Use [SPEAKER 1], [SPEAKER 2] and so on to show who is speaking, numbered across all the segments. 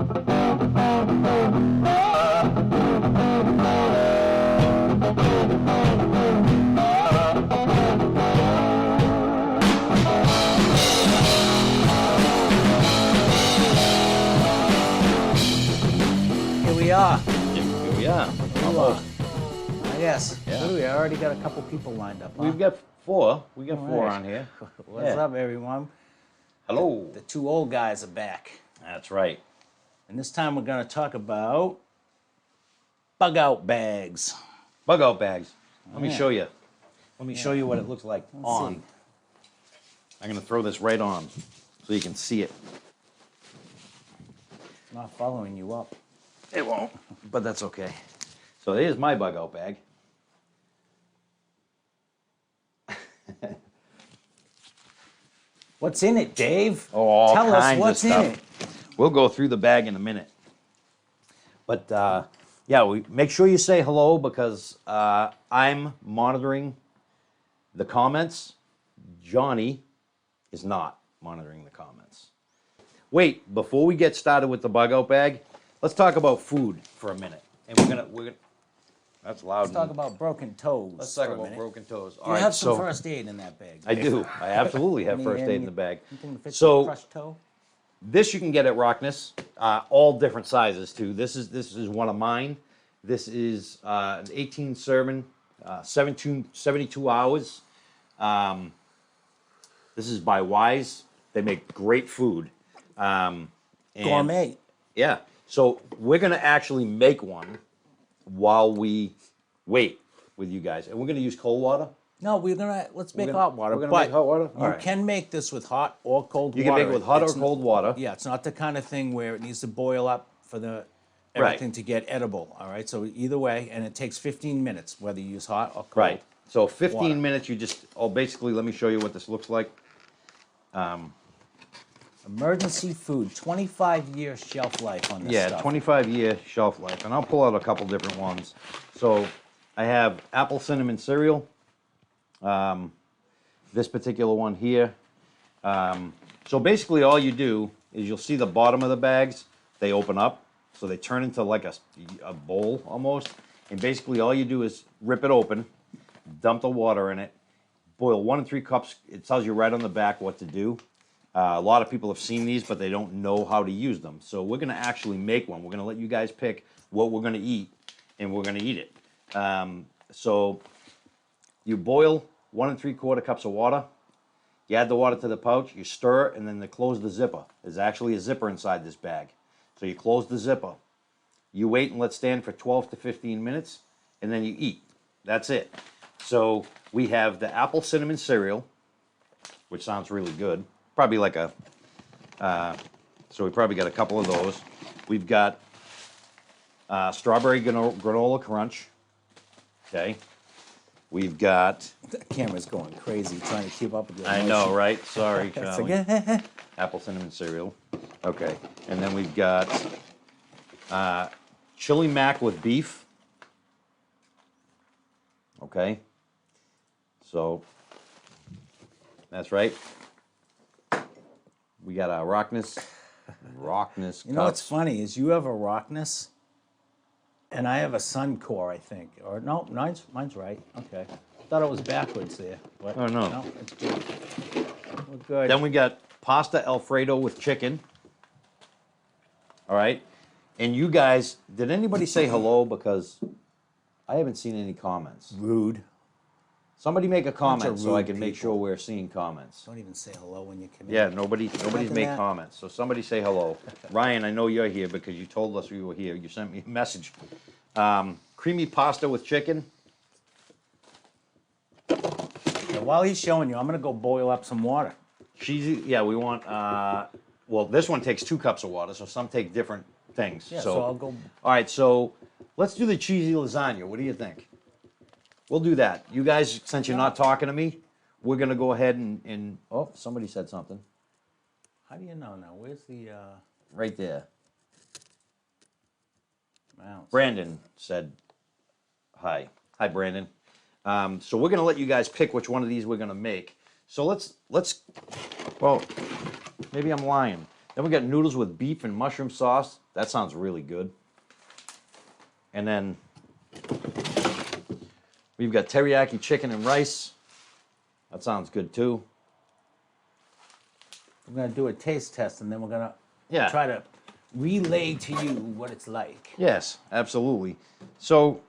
[SPEAKER 1] Here we are. Almost.
[SPEAKER 2] Yes.
[SPEAKER 1] Yeah.
[SPEAKER 2] We already got a couple people lined up. Huh?
[SPEAKER 1] We've got four. We got four
[SPEAKER 2] right
[SPEAKER 1] on here.
[SPEAKER 2] What's up, everyone?
[SPEAKER 1] Hello.
[SPEAKER 2] The two old guys are back.
[SPEAKER 1] That's right.
[SPEAKER 2] And this time we're going to talk about bug out bags.
[SPEAKER 1] Bug out bags. Let me
[SPEAKER 2] Yeah.
[SPEAKER 1] show you. Let me show you what it looks like on.
[SPEAKER 2] see.
[SPEAKER 1] I'm going to throw this right on so you can see it.
[SPEAKER 2] It's not following you up.
[SPEAKER 1] It won't, but that's okay. So here's my bug out bag.
[SPEAKER 2] What's in it, Dave?
[SPEAKER 1] Oh, all
[SPEAKER 2] Tell us
[SPEAKER 1] kinds
[SPEAKER 2] what's
[SPEAKER 1] of stuff.
[SPEAKER 2] in it.
[SPEAKER 1] We'll go through the bag in a minute. But yeah, make sure you say hello because I'm monitoring the comments. Johnny is not monitoring the comments. Wait, before we get started with the bug out bag, let's talk about food for a minute. And we're gonna that's loud.
[SPEAKER 2] Let's talk about broken toes.
[SPEAKER 1] Let's talk
[SPEAKER 2] for a
[SPEAKER 1] about
[SPEAKER 2] minute.
[SPEAKER 1] broken toes.
[SPEAKER 2] You have some first aid in that bag.
[SPEAKER 1] I do. I absolutely have
[SPEAKER 2] Any-
[SPEAKER 1] first aid in
[SPEAKER 2] any-
[SPEAKER 1] the bag.
[SPEAKER 2] anything to fix
[SPEAKER 1] So
[SPEAKER 2] a crushed toe?
[SPEAKER 1] this you can get at Rocknus, all different sizes too. This is one of mine. This is an 18 serving, 72 hours. This is by Wise. They make great food. And
[SPEAKER 2] Gourmet.
[SPEAKER 1] yeah. So we're gonna actually make one while we wait with you guys, and we're gonna use cold water.
[SPEAKER 2] No, let's make hot water.
[SPEAKER 1] We're gonna
[SPEAKER 2] but
[SPEAKER 1] make hot water?
[SPEAKER 2] You
[SPEAKER 1] All right.
[SPEAKER 2] can make this with hot or cold
[SPEAKER 1] You
[SPEAKER 2] water.
[SPEAKER 1] can make it with hot or
[SPEAKER 2] It's
[SPEAKER 1] cold water.
[SPEAKER 2] Yeah, it's not the kind of thing where it needs to boil up for
[SPEAKER 1] Right.
[SPEAKER 2] everything to get edible. All right, so either way, and it takes 15 minutes whether you use hot or cold.
[SPEAKER 1] Right. So 15
[SPEAKER 2] water.
[SPEAKER 1] minutes. You just basically let me show you what this looks like.
[SPEAKER 2] Emergency food, 25-year shelf life on this
[SPEAKER 1] Yeah,
[SPEAKER 2] stuff.
[SPEAKER 1] 25-year shelf life, and I'll pull out a couple different ones. So I have apple cinnamon cereal. This particular one here. So basically, all you do is you'll see the bottom of the bags. They open up, so they turn into like a bowl almost. And basically, all you do is rip it open, dump the water in it, boil 1 and 3 cups. It tells you right on the back what to do. A lot of people have seen these, but they don't know how to use them. So we're going to actually make one. We're going to let you guys pick what we're going to eat, and we're going to eat it. So you boil 1 3/4 cups of water. You add the water to the pouch. You stir it, and then they close the zipper. There's actually a zipper inside this bag. So you close the zipper. You wait and let stand for 12 to 15 minutes, and then you eat. That's it. So we have the apple cinnamon cereal, which sounds really good. Probably like so we probably got a couple of those. We've got strawberry granola crunch. Okay. We've got.
[SPEAKER 2] The camera's going crazy trying to keep up with you.
[SPEAKER 1] I know, right? Sorry,
[SPEAKER 2] It's
[SPEAKER 1] Charlie.
[SPEAKER 2] like,
[SPEAKER 1] Apple cinnamon cereal. Okay. And then we've got chili mac with beef. Okay. So that's right. We got a Rocknus
[SPEAKER 2] You know what's
[SPEAKER 1] cups.
[SPEAKER 2] funny is you have a Rocknus, and I have a Suncor, I think. Or no, mine's right. Okay, thought it was backwards there. But
[SPEAKER 1] Oh, no.
[SPEAKER 2] no, it's good. We're good.
[SPEAKER 1] Then we got pasta Alfredo with chicken. All right. And you guys, did anybody say hello? Because I haven't seen any comments.
[SPEAKER 2] Rude.
[SPEAKER 1] Somebody make a comment
[SPEAKER 2] of
[SPEAKER 1] so I
[SPEAKER 2] rude
[SPEAKER 1] can make
[SPEAKER 2] people.
[SPEAKER 1] sure we're seeing comments.
[SPEAKER 2] Don't even say hello when you come in.
[SPEAKER 1] Yeah, nobody's
[SPEAKER 2] Imagine
[SPEAKER 1] made
[SPEAKER 2] that.
[SPEAKER 1] comments. So somebody say hello. Ryan, I know you're here because you told us you were here. You sent me a message. Creamy pasta with chicken.
[SPEAKER 2] So while he's showing you, I'm gonna go boil up some water.
[SPEAKER 1] Cheesy. Yeah, we want. Well, this one takes 2 cups of water, so some take different things.
[SPEAKER 2] Yeah, so I'll go.
[SPEAKER 1] All right, so let's do the cheesy lasagna. What do you think? We'll do that. You guys, since you're not talking to me, we're gonna go ahead and oh, somebody said something
[SPEAKER 2] How do you know now? Where's the
[SPEAKER 1] right there.
[SPEAKER 2] mouse?
[SPEAKER 1] Brandon said hi. Hi, Brandon. So we're gonna let you guys pick which one of these we're gonna make. So let's. Well, maybe I'm lying. Then we got noodles with beef and mushroom sauce. That sounds really good. And then we've got teriyaki chicken and rice. That sounds good too.
[SPEAKER 2] We're gonna do a taste test, and then we're gonna
[SPEAKER 1] Yeah.
[SPEAKER 2] try to relay to you what it's like.
[SPEAKER 1] Yes, absolutely. So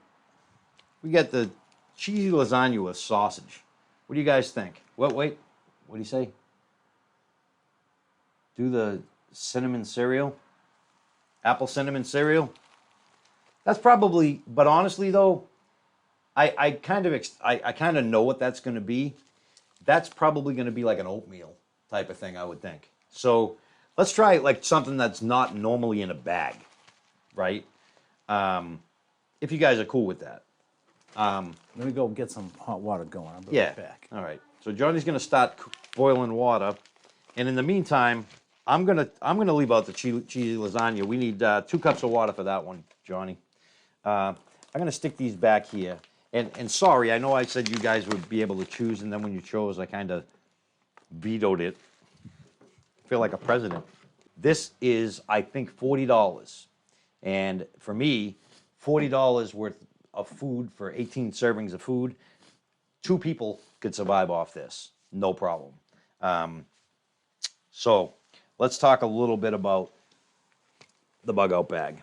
[SPEAKER 1] we got the cheesy lasagna with sausage. What do you guys think? Wait, what do you say? Do the cinnamon cereal? Apple cinnamon cereal? That's probably, but honestly though, I kind of know what that's going to be. That's probably going to be like an oatmeal type of thing, I would think. So let's try like something that's not normally in a bag, right? If you guys are cool with that.
[SPEAKER 2] Let me go get some hot water going. I'll be
[SPEAKER 1] Yeah.
[SPEAKER 2] right back.
[SPEAKER 1] All right. So Johnny's going to start boiling water, and in the meantime, I'm gonna leave out the cheesy lasagna. We need 2 cups of water for that one, Johnny. I'm gonna stick these back here. And sorry, I know I said you guys would be able to choose, and then when you chose, I kind of vetoed it. I feel like a president. This is, I think, $40. And for me, $40 worth of food for 18 servings of food, 2 people could survive off this, no problem. So let's talk a little bit about the bug out bag.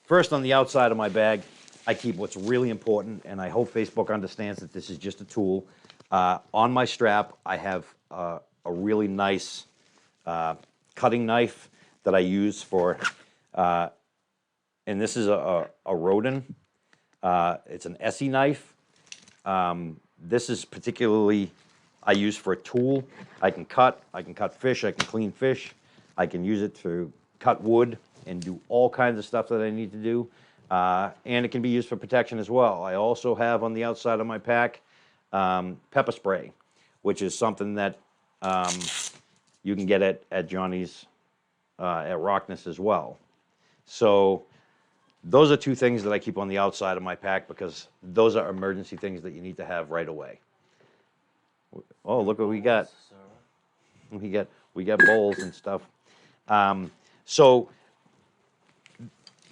[SPEAKER 1] First, on the outside of my bag, I keep what's really important, and I hope Facebook understands that this is just a tool. On my strap, I have a really nice cutting knife that I use for, and this is a Rodin. It's an Essie knife. This is particularly I use for a tool. I can cut fish, I can clean fish. I can use it to cut wood and do all kinds of stuff that I need to do. And it can be used for protection as well. I also have on the outside of my pack pepper spray, which is something that you can get at Johnny's at Rocknus as well. So those are 2 things that I keep on the outside of my pack because those are emergency things that you need to have right away. Oh, look what we got. We got bowls and stuff. So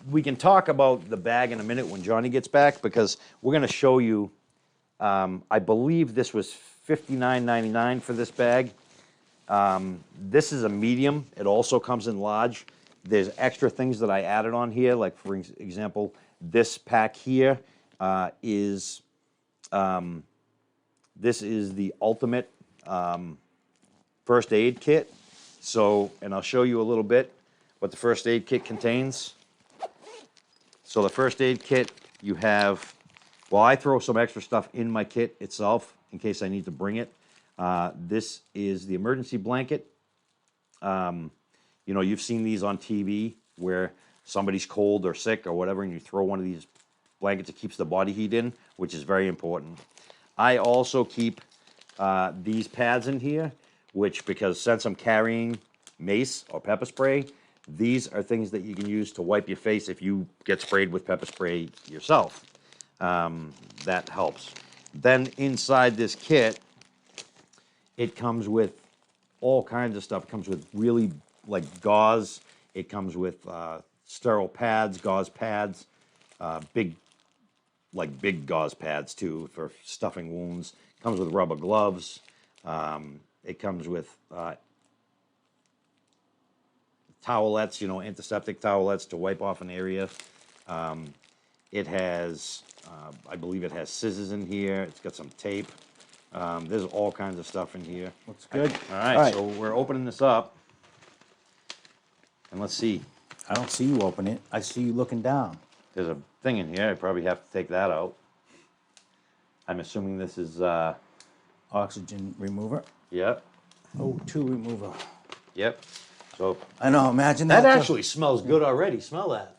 [SPEAKER 1] we can talk about the bag in a minute when Johnny gets back because we're going to show you. I believe this was $59.99 for this bag. This is a medium. It also comes in large. There's extra things that I added on here, like for example, this pack here is this is the ultimate first aid kit. So, and I'll show you a little bit what the first aid kit contains. So the first aid kit, you have, well, I throw some extra stuff in my kit itself in case I need to bring it. This is the emergency blanket. You know, you've seen these on TV where somebody's cold or sick or whatever, and you throw one of these blankets that keeps the body heat in, which is very important. I also keep these pads in here, which, because since I'm carrying mace or pepper spray, these are things that you can use to wipe your face if you get sprayed with pepper spray yourself. That helps. Then inside this kit, it comes with all kinds of stuff. It comes with really like gauze. It comes with sterile pads, gauze pads, big gauze pads too for stuffing wounds. It comes with rubber gloves. It comes with towelettes, you know, antiseptic towelettes to wipe off an area. It has, I believe it has scissors in here. It's got some tape. There's all kinds of stuff in here.
[SPEAKER 2] Looks good.
[SPEAKER 1] All right, so we're opening this up. And let's see.
[SPEAKER 2] I don't see you open it. I see you looking down.
[SPEAKER 1] There's a thing in here. I probably have to take that out. I'm assuming this is,
[SPEAKER 2] Oxygen remover.
[SPEAKER 1] yep,
[SPEAKER 2] O2 remover.
[SPEAKER 1] yep. So
[SPEAKER 2] I know, imagine that.
[SPEAKER 1] that actually smells good already. Smell that.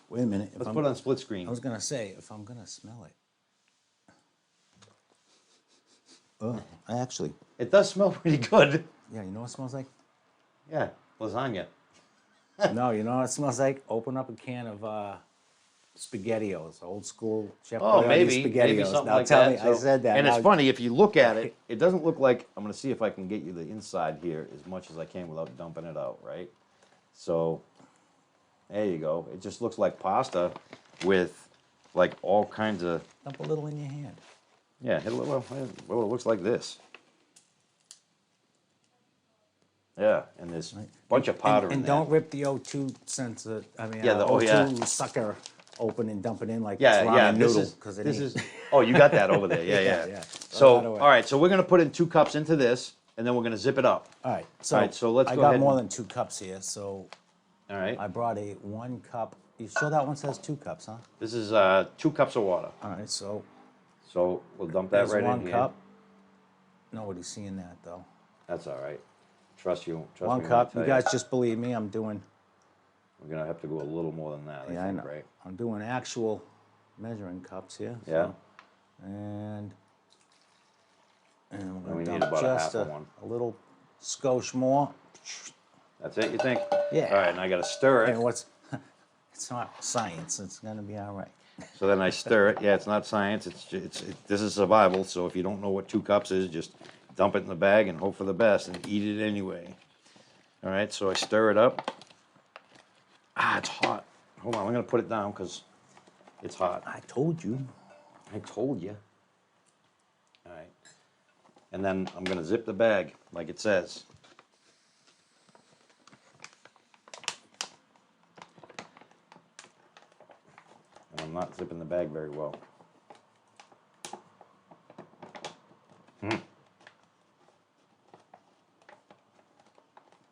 [SPEAKER 2] Wait a minute.
[SPEAKER 1] Let's put it on split screen.
[SPEAKER 2] I was going to say, if I'm going to smell it. Oh, I actually.
[SPEAKER 1] It does smell pretty good.
[SPEAKER 2] Yeah, you know what it smells like?
[SPEAKER 1] Yeah, lasagna.
[SPEAKER 2] No, you know what it smells like? Open up a can of SpaghettiOs, old school Chef
[SPEAKER 1] Oh,
[SPEAKER 2] Boyardee
[SPEAKER 1] maybe
[SPEAKER 2] SpaghettiOs.
[SPEAKER 1] something
[SPEAKER 2] Now
[SPEAKER 1] like
[SPEAKER 2] tell
[SPEAKER 1] that.
[SPEAKER 2] me, I said that.
[SPEAKER 1] And
[SPEAKER 2] Now,
[SPEAKER 1] it's funny, if you look at it, it doesn't look like, I'm going to see if I can get you the inside here as much as I can without dumping it out, right? So there you go. It just looks like pasta with like all kinds of.
[SPEAKER 2] Dump a little in your hand.
[SPEAKER 1] Yeah, well, it looks like this. Yeah, and there's a bunch of powder in
[SPEAKER 2] And
[SPEAKER 1] there.
[SPEAKER 2] don't rip the O2 sensor. I mean,
[SPEAKER 1] Yeah,
[SPEAKER 2] O2 sucker open and dump it in like
[SPEAKER 1] Yeah,
[SPEAKER 2] it's ramen
[SPEAKER 1] yeah.
[SPEAKER 2] noodle. This
[SPEAKER 1] is. Oh, you got that over there. Yeah, yeah.
[SPEAKER 2] yeah.
[SPEAKER 1] So,
[SPEAKER 2] Throw that away.
[SPEAKER 1] all right. So we're gonna put in 2 cups into this, and then we're gonna zip it up.
[SPEAKER 2] All right.
[SPEAKER 1] So let's
[SPEAKER 2] I
[SPEAKER 1] go
[SPEAKER 2] got
[SPEAKER 1] ahead
[SPEAKER 2] more
[SPEAKER 1] and-
[SPEAKER 2] than 2 cups here, so
[SPEAKER 1] All right.
[SPEAKER 2] I brought a 1 cup. You sure that one says 2 cups, huh?
[SPEAKER 1] This is 2 cups of water.
[SPEAKER 2] All right, so
[SPEAKER 1] So we'll dump that
[SPEAKER 2] there's
[SPEAKER 1] right
[SPEAKER 2] 1
[SPEAKER 1] in here.
[SPEAKER 2] cup. Nobody's seeing that though.
[SPEAKER 1] That's all right. Trust you. Trust
[SPEAKER 2] 1
[SPEAKER 1] me when I
[SPEAKER 2] cup.
[SPEAKER 1] tell
[SPEAKER 2] You guys just believe me. I'm doing.
[SPEAKER 1] We're gonna have to go a little more than that.
[SPEAKER 2] Yeah, I know.
[SPEAKER 1] Right?
[SPEAKER 2] I'm doing actual measuring cups here.
[SPEAKER 1] Yeah.
[SPEAKER 2] So, and we're
[SPEAKER 1] And
[SPEAKER 2] gonna
[SPEAKER 1] we
[SPEAKER 2] dump
[SPEAKER 1] need about
[SPEAKER 2] just
[SPEAKER 1] a half of one.
[SPEAKER 2] a little skosh more.
[SPEAKER 1] That's it. You think?
[SPEAKER 2] Yeah.
[SPEAKER 1] All right, and I gotta stir it.
[SPEAKER 2] And what's? It's not science. It's gonna be all right.
[SPEAKER 1] So then I stir it. Yeah, it's not science. This is survival. So if you don't know what 2 cups is, just dump it in the bag and hope for the best and eat it anyway. All right. So I stir it up. Ah, it's hot. Hold on. I'm gonna put it down because it's hot.
[SPEAKER 2] I told you.
[SPEAKER 1] I told you. All right. And then I'm gonna zip the bag like it says. And I'm not zipping the bag very well.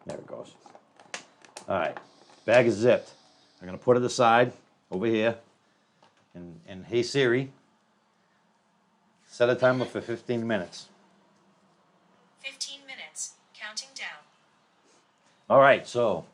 [SPEAKER 1] There it goes. All right, bag is zipped. I'm gonna put it aside over here. And hey Siri, set a timer for 15 minutes.
[SPEAKER 3] 15 minutes, counting down.
[SPEAKER 1] All right, so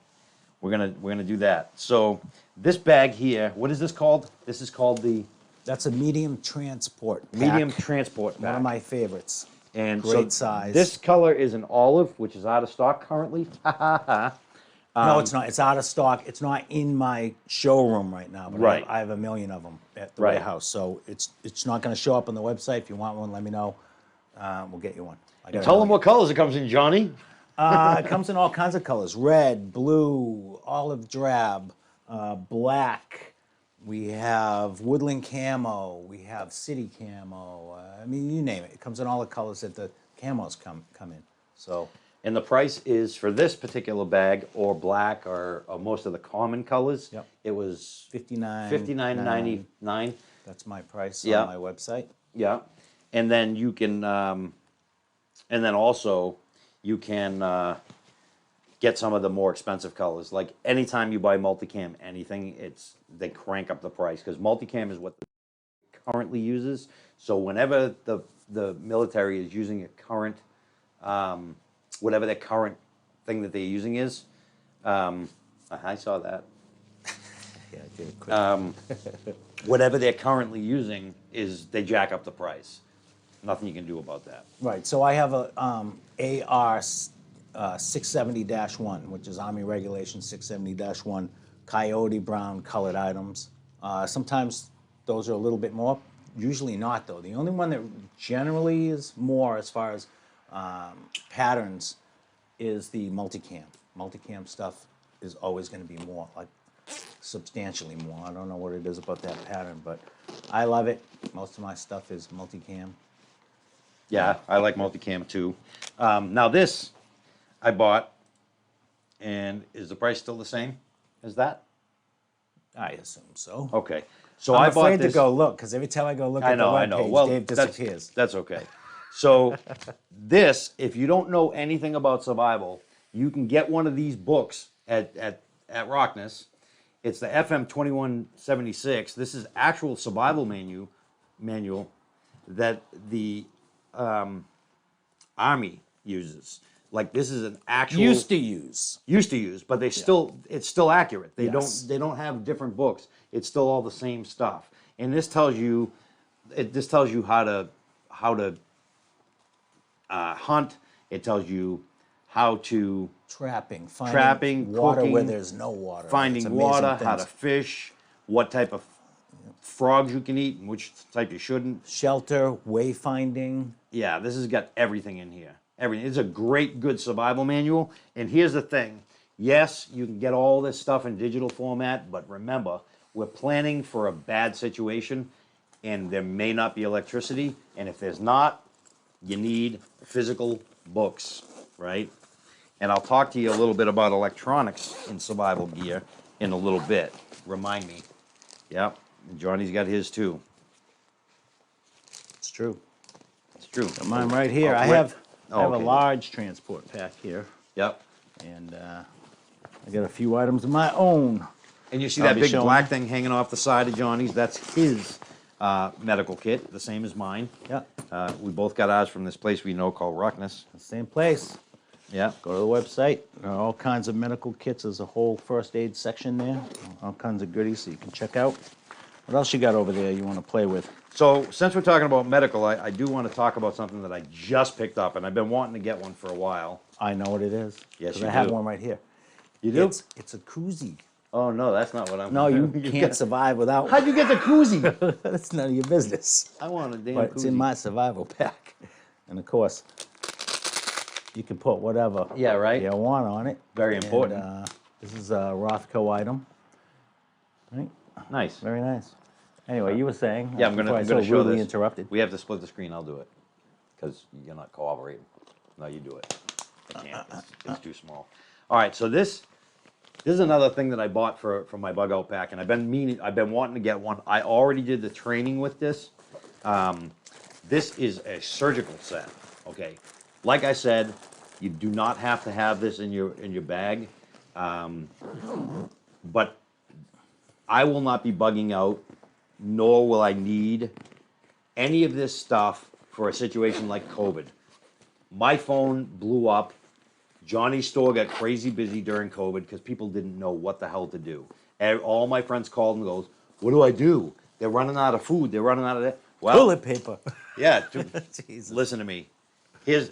[SPEAKER 1] we're gonna do that. So this bag here, what is this called? This is called the
[SPEAKER 2] That's a medium transport pack.
[SPEAKER 1] medium transport bag.
[SPEAKER 2] One of my favorites.
[SPEAKER 1] and
[SPEAKER 2] great
[SPEAKER 1] so
[SPEAKER 2] size.
[SPEAKER 1] This color is an olive, which is out of stock currently.
[SPEAKER 2] No, it's not. It's out of stock. It's not in my showroom right now. But
[SPEAKER 1] Right.
[SPEAKER 2] I have a million of them at the
[SPEAKER 1] Right.
[SPEAKER 2] warehouse, so it's not going to show up on the website. If you want one, let me know. We'll get you one. I got a
[SPEAKER 1] Tell them
[SPEAKER 2] million.
[SPEAKER 1] what colors it comes in, Johnny.
[SPEAKER 2] It comes in all kinds of colors: red, blue, olive drab, black. We have woodland camo. We have city camo. I mean, you name it. It comes in all the colors that the camos come in. So
[SPEAKER 1] And the price is for this particular bag, or black, or most of the common colors.
[SPEAKER 2] Yep.
[SPEAKER 1] It was
[SPEAKER 2] $59.99.
[SPEAKER 1] $59.99.
[SPEAKER 2] That's my price
[SPEAKER 1] Yeah.
[SPEAKER 2] on my website.
[SPEAKER 1] Yeah, and then you can, and then also you can get some of the more expensive colors. Like anytime you buy multicam anything, they crank up the price because multicam is what the currently uses. So whenever the military is using a current, whatever their current thing that they're using is, I saw that.
[SPEAKER 2] Yeah, I did. Quick.
[SPEAKER 1] Whatever they're currently using is they jack up the price. Nothing you can do about that.
[SPEAKER 2] Right. So I have a AR 670-1, which is Army Regulation 670-1, coyote brown colored items. Sometimes those are a little bit more. Usually not, though. The only one that generally is more as far as patterns is the multicam. Multicam stuff is always going to be more, like substantially more. I don't know what it is about that pattern, but I love it. Most of my stuff is multicam.
[SPEAKER 1] Yeah, I like multicam too. Now this I bought, and is the price still the same as that?
[SPEAKER 2] I assume so.
[SPEAKER 1] Okay, so
[SPEAKER 2] I'm
[SPEAKER 1] I bought
[SPEAKER 2] afraid
[SPEAKER 1] this.
[SPEAKER 2] to go look, because every time I go look
[SPEAKER 1] I
[SPEAKER 2] at
[SPEAKER 1] know,
[SPEAKER 2] the
[SPEAKER 1] I know.
[SPEAKER 2] webpage,
[SPEAKER 1] Well,
[SPEAKER 2] Dave disappears.
[SPEAKER 1] That's okay. So this, if you don't know anything about survival, you can get one of these books at Rocknus. It's the FM 2176. This is actual survival manual that the Army uses. Like this is an actual
[SPEAKER 2] Used to use.
[SPEAKER 1] but it's still accurate. They
[SPEAKER 2] Yes.
[SPEAKER 1] don't have different books. It's still all the same stuff. And this tells you how to hunt. It tells you how to
[SPEAKER 2] Trapping,
[SPEAKER 1] Trapping,
[SPEAKER 2] water where
[SPEAKER 1] cooking,
[SPEAKER 2] there's no water. It's
[SPEAKER 1] finding
[SPEAKER 2] amazing
[SPEAKER 1] water, how to
[SPEAKER 2] things.
[SPEAKER 1] fish, what type of frogs you can eat and which type you shouldn't.
[SPEAKER 2] Shelter, wayfinding.
[SPEAKER 1] Yeah, this has got everything in here. Everything. It's a great, good survival manual. And here's the thing: Yes, you can get all this stuff in digital format, but remember, we're planning for a bad situation, and there may not be electricity, and if there's not, you need physical books, right? And I'll talk to you a little bit about electronics in survival gear in a little bit. Remind me. Yep, Johnny's got his too.
[SPEAKER 2] It's true.
[SPEAKER 1] It's true.
[SPEAKER 2] Got mine right here.
[SPEAKER 1] Oh,
[SPEAKER 2] I
[SPEAKER 1] wait.
[SPEAKER 2] have
[SPEAKER 1] Oh,
[SPEAKER 2] a
[SPEAKER 1] okay.
[SPEAKER 2] large transport pack here,
[SPEAKER 1] Yep.
[SPEAKER 2] and I got a few items of my own.
[SPEAKER 1] And you see
[SPEAKER 2] I'll
[SPEAKER 1] that
[SPEAKER 2] be
[SPEAKER 1] big
[SPEAKER 2] showing
[SPEAKER 1] black
[SPEAKER 2] you.
[SPEAKER 1] thing hanging off the side of Johnny's? That's his medical kit, the same as mine.
[SPEAKER 2] Yeah,
[SPEAKER 1] We both got ours from this place we know called Rocknus.
[SPEAKER 2] the same place.
[SPEAKER 1] Yeah.
[SPEAKER 2] Go to the website. There are all kinds of medical kits. There's a whole first aid section there. All kinds of goodies so you can check out. What else you got over there you want to play with?
[SPEAKER 1] So since we're talking about medical, I do want to talk about something that I just picked up, and I've been wanting to get one for a while.
[SPEAKER 2] I know what it is.
[SPEAKER 1] Yes,
[SPEAKER 2] 'Cause
[SPEAKER 1] you
[SPEAKER 2] I have
[SPEAKER 1] do.
[SPEAKER 2] one right here.
[SPEAKER 1] You do?
[SPEAKER 2] It's a koozie.
[SPEAKER 1] Oh, no, that's not what I'm...
[SPEAKER 2] No, you can't survive without.
[SPEAKER 1] How'd you get the koozie?
[SPEAKER 2] That's none of your business.
[SPEAKER 1] I want a damn
[SPEAKER 2] But
[SPEAKER 1] koozie.
[SPEAKER 2] it's in my survival pack. And of course, you can put whatever
[SPEAKER 1] Yeah, right?
[SPEAKER 2] you want on it.
[SPEAKER 1] Very important.
[SPEAKER 2] And, this is a Rothko item. Right?
[SPEAKER 1] Nice.
[SPEAKER 2] Very nice. Anyway, you were saying.
[SPEAKER 1] Yeah, I'm
[SPEAKER 2] before I
[SPEAKER 1] gonna
[SPEAKER 2] so
[SPEAKER 1] show
[SPEAKER 2] rudely
[SPEAKER 1] this.
[SPEAKER 2] interrupted.
[SPEAKER 1] We have to split the screen. I'll do it because you're not cooperating. No, you do it. I can't. It's too small. All right. So this is another thing that I bought for my bug out pack, and I've been wanting to get one. I already did the training with this. This is a surgical set. Okay. Like I said, you do not have to have this in your bag, but I will not be bugging out, nor will I need any of this stuff for a situation like COVID. My phone blew up. Johnny's store got crazy busy during COVID because people didn't know what the hell to do. And all my friends called and goes, "What do I do? They're running out of food. They're running out of that." Well,
[SPEAKER 2] Toilet paper.
[SPEAKER 1] yeah.
[SPEAKER 2] Jesus.
[SPEAKER 1] Listen to me.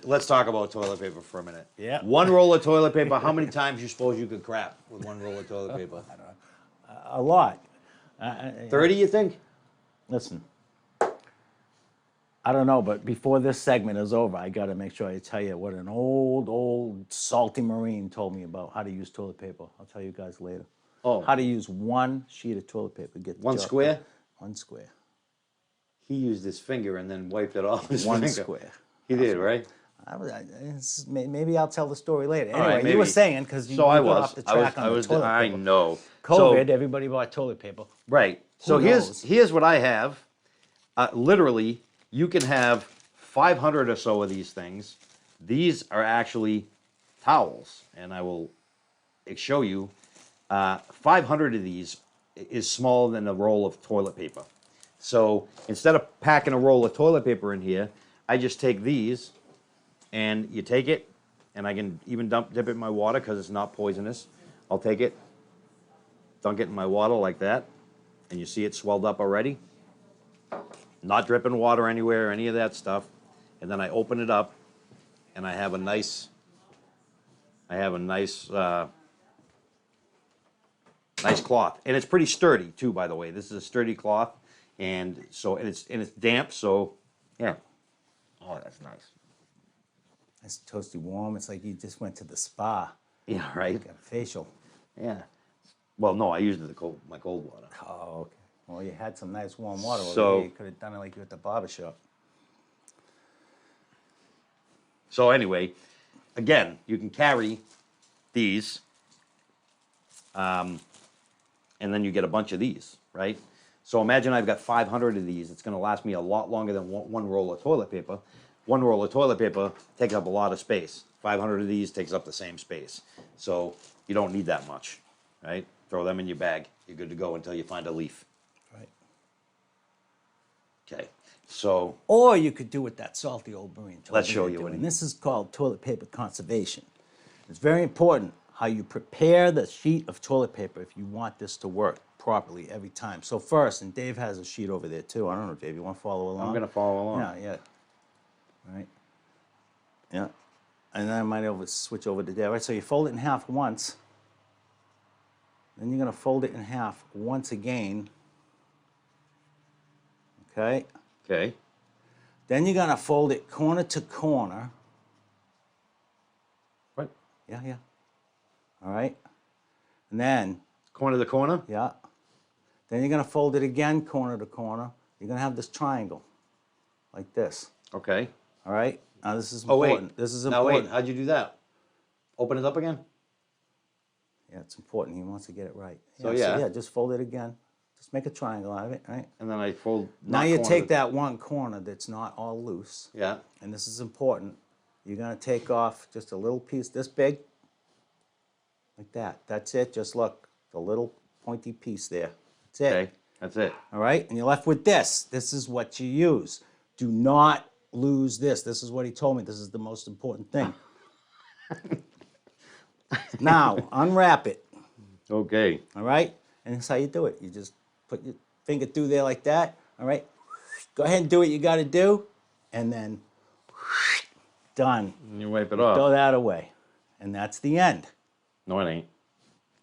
[SPEAKER 1] Let's talk about toilet paper for a minute.
[SPEAKER 2] Yeah.
[SPEAKER 1] One roll of toilet paper. How many times you suppose you could crap with one roll of toilet paper?
[SPEAKER 2] A lot.
[SPEAKER 1] 30, you think?
[SPEAKER 2] Listen, I don't know, but before this segment is over, I got to make sure I tell you what an old salty Marine told me about how to use toilet paper. I'll tell you guys later.
[SPEAKER 1] Oh.
[SPEAKER 2] How to use one sheet of toilet paper. Get the
[SPEAKER 1] One
[SPEAKER 2] job
[SPEAKER 1] square?
[SPEAKER 2] done. One square.
[SPEAKER 1] He used his finger and then wiped it off his
[SPEAKER 2] One
[SPEAKER 1] finger.
[SPEAKER 2] square.
[SPEAKER 1] He did, right?
[SPEAKER 2] Maybe I'll tell the story later.
[SPEAKER 1] All right,
[SPEAKER 2] Anyway, you were
[SPEAKER 1] maybe.
[SPEAKER 2] saying, because you
[SPEAKER 1] So I
[SPEAKER 2] got
[SPEAKER 1] was.
[SPEAKER 2] off the track on the toilet
[SPEAKER 1] I
[SPEAKER 2] paper.
[SPEAKER 1] know.
[SPEAKER 2] COVID,
[SPEAKER 1] So,
[SPEAKER 2] everybody bought toilet paper.
[SPEAKER 1] right. So
[SPEAKER 2] Who knows?
[SPEAKER 1] here's what I have. Literally, you can have 500 or so of these things. These are actually towels, and I will show you. 500 of these is smaller than a roll of toilet paper. So instead of packing a roll of toilet paper in here, I just take these, and you take it, and I can even dip it in my water because it's not poisonous. I'll take it, dunk it in my water like that, and you see it swelled up already. Not dripping water anywhere, any of that stuff. And then I open it up, and I have a nice nice cloth, and it's pretty sturdy too. By the way, this is a sturdy cloth, and it's damp. So yeah, oh, that's nice.
[SPEAKER 2] It's toasty warm. It's like you just went to the spa.
[SPEAKER 1] Yeah, right.
[SPEAKER 2] Got a facial.
[SPEAKER 1] Yeah. Well, no, I used my cold water.
[SPEAKER 2] Oh, okay. Well, you had some nice warm water over
[SPEAKER 1] So-
[SPEAKER 2] there. You could have done it like you at the barber shop.
[SPEAKER 1] So anyway, again, you can carry these, and then you get a bunch of these, right? So imagine I've got 500 of these. It's going to last me a lot longer than one roll of toilet paper. One roll of toilet paper takes up a lot of space. 500 of these takes up the same space. So you don't need that much, right? Throw them in your bag. You're good to go until you find a leaf.
[SPEAKER 2] Right.
[SPEAKER 1] Okay, so
[SPEAKER 2] Or you could do what that salty old Marine told
[SPEAKER 1] Let's
[SPEAKER 2] me
[SPEAKER 1] show
[SPEAKER 2] to
[SPEAKER 1] you
[SPEAKER 2] do,
[SPEAKER 1] what
[SPEAKER 2] and
[SPEAKER 1] he-
[SPEAKER 2] this is called toilet paper conservation. It's very important how you prepare the sheet of toilet paper if you want this to work properly every time. So first, and Dave has a sheet over there too. I don't know, Dave, you want to follow along?
[SPEAKER 1] I'm going to follow along.
[SPEAKER 2] Yeah. Right. Yeah. And then I might switch over to there. Right. So you fold it in half once. Then you're going to fold it in half once again. Okay.
[SPEAKER 1] Okay.
[SPEAKER 2] Then you're going to fold it corner to corner.
[SPEAKER 1] Right.
[SPEAKER 2] Yeah. all right? And then,
[SPEAKER 1] Corner to corner?
[SPEAKER 2] yeah, then you're gonna fold it again, corner to corner. You're gonna have this triangle, like this,
[SPEAKER 1] Okay.
[SPEAKER 2] all right? Now this is
[SPEAKER 1] Oh,
[SPEAKER 2] important.
[SPEAKER 1] wait.
[SPEAKER 2] This is
[SPEAKER 1] Now,
[SPEAKER 2] important.
[SPEAKER 1] wait. How'd you do that? Open it up again?
[SPEAKER 2] Yeah, it's important. He wants to get it right.
[SPEAKER 1] So, yeah.
[SPEAKER 2] Yeah, just fold it again. Just make a triangle out of it, right?
[SPEAKER 1] And then I fold.
[SPEAKER 2] Now
[SPEAKER 1] not
[SPEAKER 2] you
[SPEAKER 1] corner
[SPEAKER 2] take
[SPEAKER 1] to-
[SPEAKER 2] that one corner that's not all loose,
[SPEAKER 1] Yeah.
[SPEAKER 2] and this is important. You're gonna take off just a little piece this big, like that. That's it. Just look, the little pointy piece there. That's it.
[SPEAKER 1] Okay. That's it.
[SPEAKER 2] All right, and you're left with this. This is what you use. Do not lose this. This is what he told me. This is the most important thing. Now, unwrap it,
[SPEAKER 1] Okay.
[SPEAKER 2] all right? And that's how you do it. You just put your finger through there like that, all right? Go ahead and do what you got to do, and then done.
[SPEAKER 1] And you wipe it
[SPEAKER 2] Throw
[SPEAKER 1] off.
[SPEAKER 2] that away. And that's the end.
[SPEAKER 1] No, it ain't.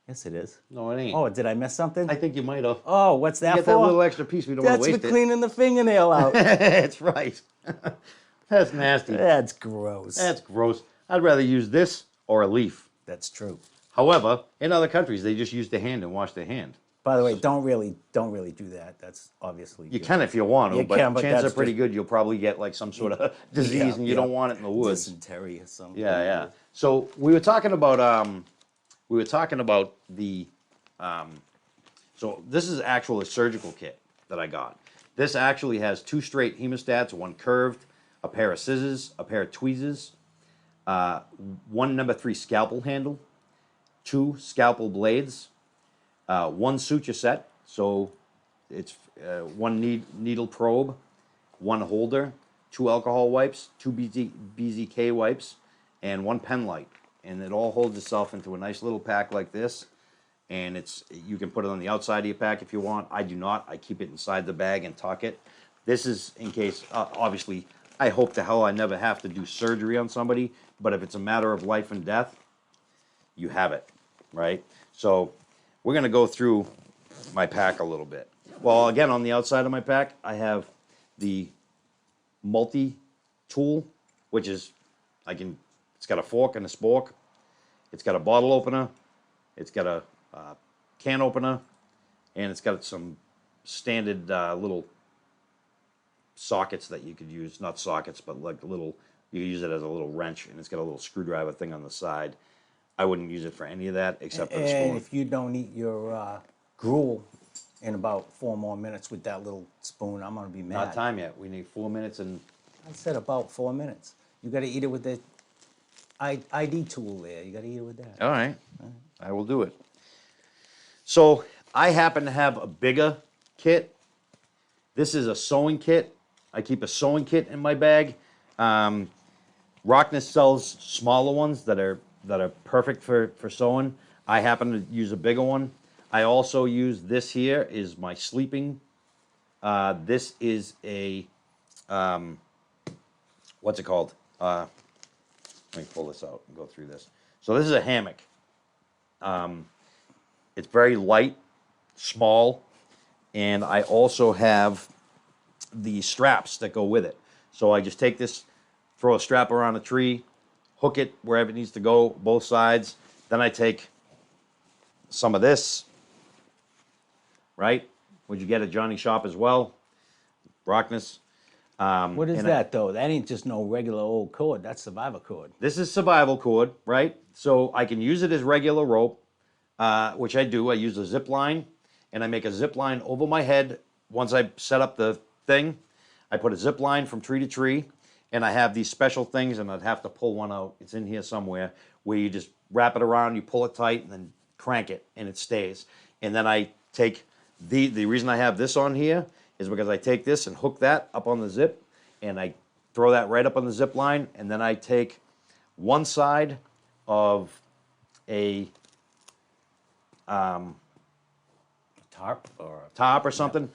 [SPEAKER 2] Yes, it is.
[SPEAKER 1] No, it ain't.
[SPEAKER 2] Oh, did I miss something?
[SPEAKER 1] I think you might have.
[SPEAKER 2] Oh, what's that
[SPEAKER 1] Get
[SPEAKER 2] for?
[SPEAKER 1] that little extra piece. We don't want
[SPEAKER 2] That's
[SPEAKER 1] to
[SPEAKER 2] for
[SPEAKER 1] waste it.
[SPEAKER 2] cleaning the fingernail out.
[SPEAKER 1] That's right. That's nasty.
[SPEAKER 2] That's gross.
[SPEAKER 1] That's gross. I'd rather use this or a leaf.
[SPEAKER 2] That's true.
[SPEAKER 1] However, in other countries, they just use the hand and wash their hand.
[SPEAKER 2] By the way, don't really do that. That's obviously
[SPEAKER 1] You
[SPEAKER 2] good.
[SPEAKER 1] can if you want to,
[SPEAKER 2] You
[SPEAKER 1] but
[SPEAKER 2] can, but
[SPEAKER 1] chances
[SPEAKER 2] that's
[SPEAKER 1] are pretty
[SPEAKER 2] just-
[SPEAKER 1] good you'll probably get like some sort of disease
[SPEAKER 2] Yeah,
[SPEAKER 1] and you
[SPEAKER 2] yeah.
[SPEAKER 1] don't want it in the woods.
[SPEAKER 2] Dysentery or something.
[SPEAKER 1] Yeah, yeah. So we were talking about the so this is actually a surgical kit that I got. This actually has 2 straight hemostats, 1 curved, a pair of scissors, a pair of tweezers, 1 number 3 scalpel handle, 2 scalpel blades, 1 suture set, so it's 1 needle probe, 1 holder, 2 alcohol wipes, 2 BZK wipes, and 1 pen light. And it all holds itself into a nice little pack like this. And you can put it on the outside of your pack if you want. I do not. I keep it inside the bag and tuck it. This is in case, obviously, I hope to hell I never have to do surgery on somebody. But if it's a matter of life and death, you have it, right? So we're going to go through my pack a little bit. Well, again, on the outside of my pack, I have the multi-tool, which is, it's got a fork and a spork. It's got a bottle opener. It's got a can opener. And it's got some standard little sockets that you could use. Not sockets, but like you could use it as a little wrench. And it's got a little screwdriver thing on the side. I wouldn't use it for any of that except for the spoon.
[SPEAKER 2] And if you don't eat your gruel in about 4 more minutes with that little spoon, I'm gonna be mad.
[SPEAKER 1] Not time yet. We need 4 minutes and...
[SPEAKER 2] I said about 4 minutes. You gotta eat it with the ID tool there. You gotta eat it with that.
[SPEAKER 1] All right. I will do it. So I happen to have a bigger kit. This is a sewing kit. I keep a sewing kit in my bag. Rocknus sells smaller ones that are perfect for sewing. I happen to use a bigger one. I also use this here is my sleeping. This is a what's it called? Let me pull this out and go through this. So this is a hammock. It's very light, small, and I also have the straps that go with it. So I just take this, throw a strap around a tree, hook it wherever it needs to go, both sides. Then I take some of this, right? Would you get at Johnny Shop as well? Rockness.
[SPEAKER 2] What is that though? That ain't just no regular old cord. That's survivor cord.
[SPEAKER 1] This is survival cord, right? So I can use it as regular rope, which I do. I use a zip line, and I make a zip line over my head. Once I set up the thing, I put a zip line from tree to tree, and I have these special things, and I'd have to pull one out. It's in here somewhere, where you just wrap it around, you pull it tight, and then crank it, and it stays. And then I take the reason I have this on here is because I take this and hook that up on the zip, and I throw that right up on the zip line, and then I take one side of a
[SPEAKER 2] Tarp or
[SPEAKER 1] top or something,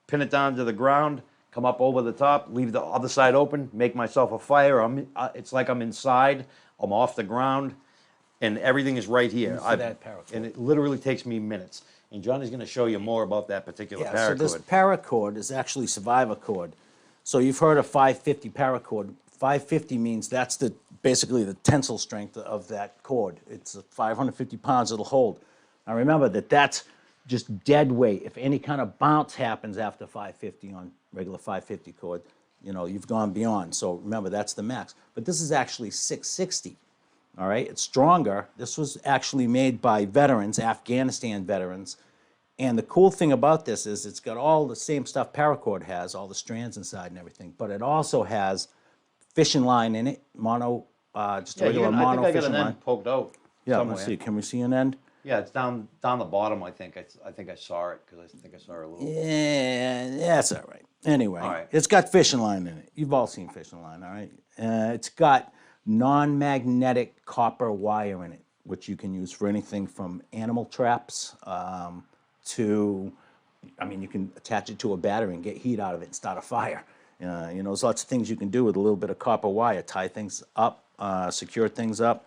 [SPEAKER 1] pin it down to the ground, come up over the top, leave the other side open, make myself a fire. It's like I'm inside, I'm off the ground, and everything is right here.
[SPEAKER 2] for that paracord.
[SPEAKER 1] And it literally takes me minutes. And Johnny's going to show you more about that particular
[SPEAKER 2] So this
[SPEAKER 1] paracord.
[SPEAKER 2] paracord is actually survivor cord. So you've heard of 550 paracord. 550 means that's basically the tensile strength of that cord. It's 550 pounds it'll hold. Now remember that's just dead weight. If any kind of bounce happens after 550 on regular 550 cord, you've gone beyond. So remember, that's the max. But this is actually 660. All right, it's stronger. This was actually made by veterans, Afghanistan veterans. And the cool thing about this is it's got all the same stuff paracord has, all the strands inside and everything, but it also has fishing line in it, just a regular
[SPEAKER 1] I
[SPEAKER 2] mono
[SPEAKER 1] think I got
[SPEAKER 2] fishing
[SPEAKER 1] an
[SPEAKER 2] line.
[SPEAKER 1] end poked out
[SPEAKER 2] Yeah,
[SPEAKER 1] somewhere.
[SPEAKER 2] let's see. Can we see an end?
[SPEAKER 1] Yeah, it's down the bottom. I think I saw it because I think I saw it a little.
[SPEAKER 2] Yeah, that's all right. Anyway,
[SPEAKER 1] All right.
[SPEAKER 2] It's got fishing line in it. You've all seen fishing line, all right? It's got non-magnetic copper wire in it, which you can use for anything from animal traps to, you can attach it to a battery and get heat out of it and start a fire. There's lots of things you can do with a little bit of copper wire, tie things up, secure things up.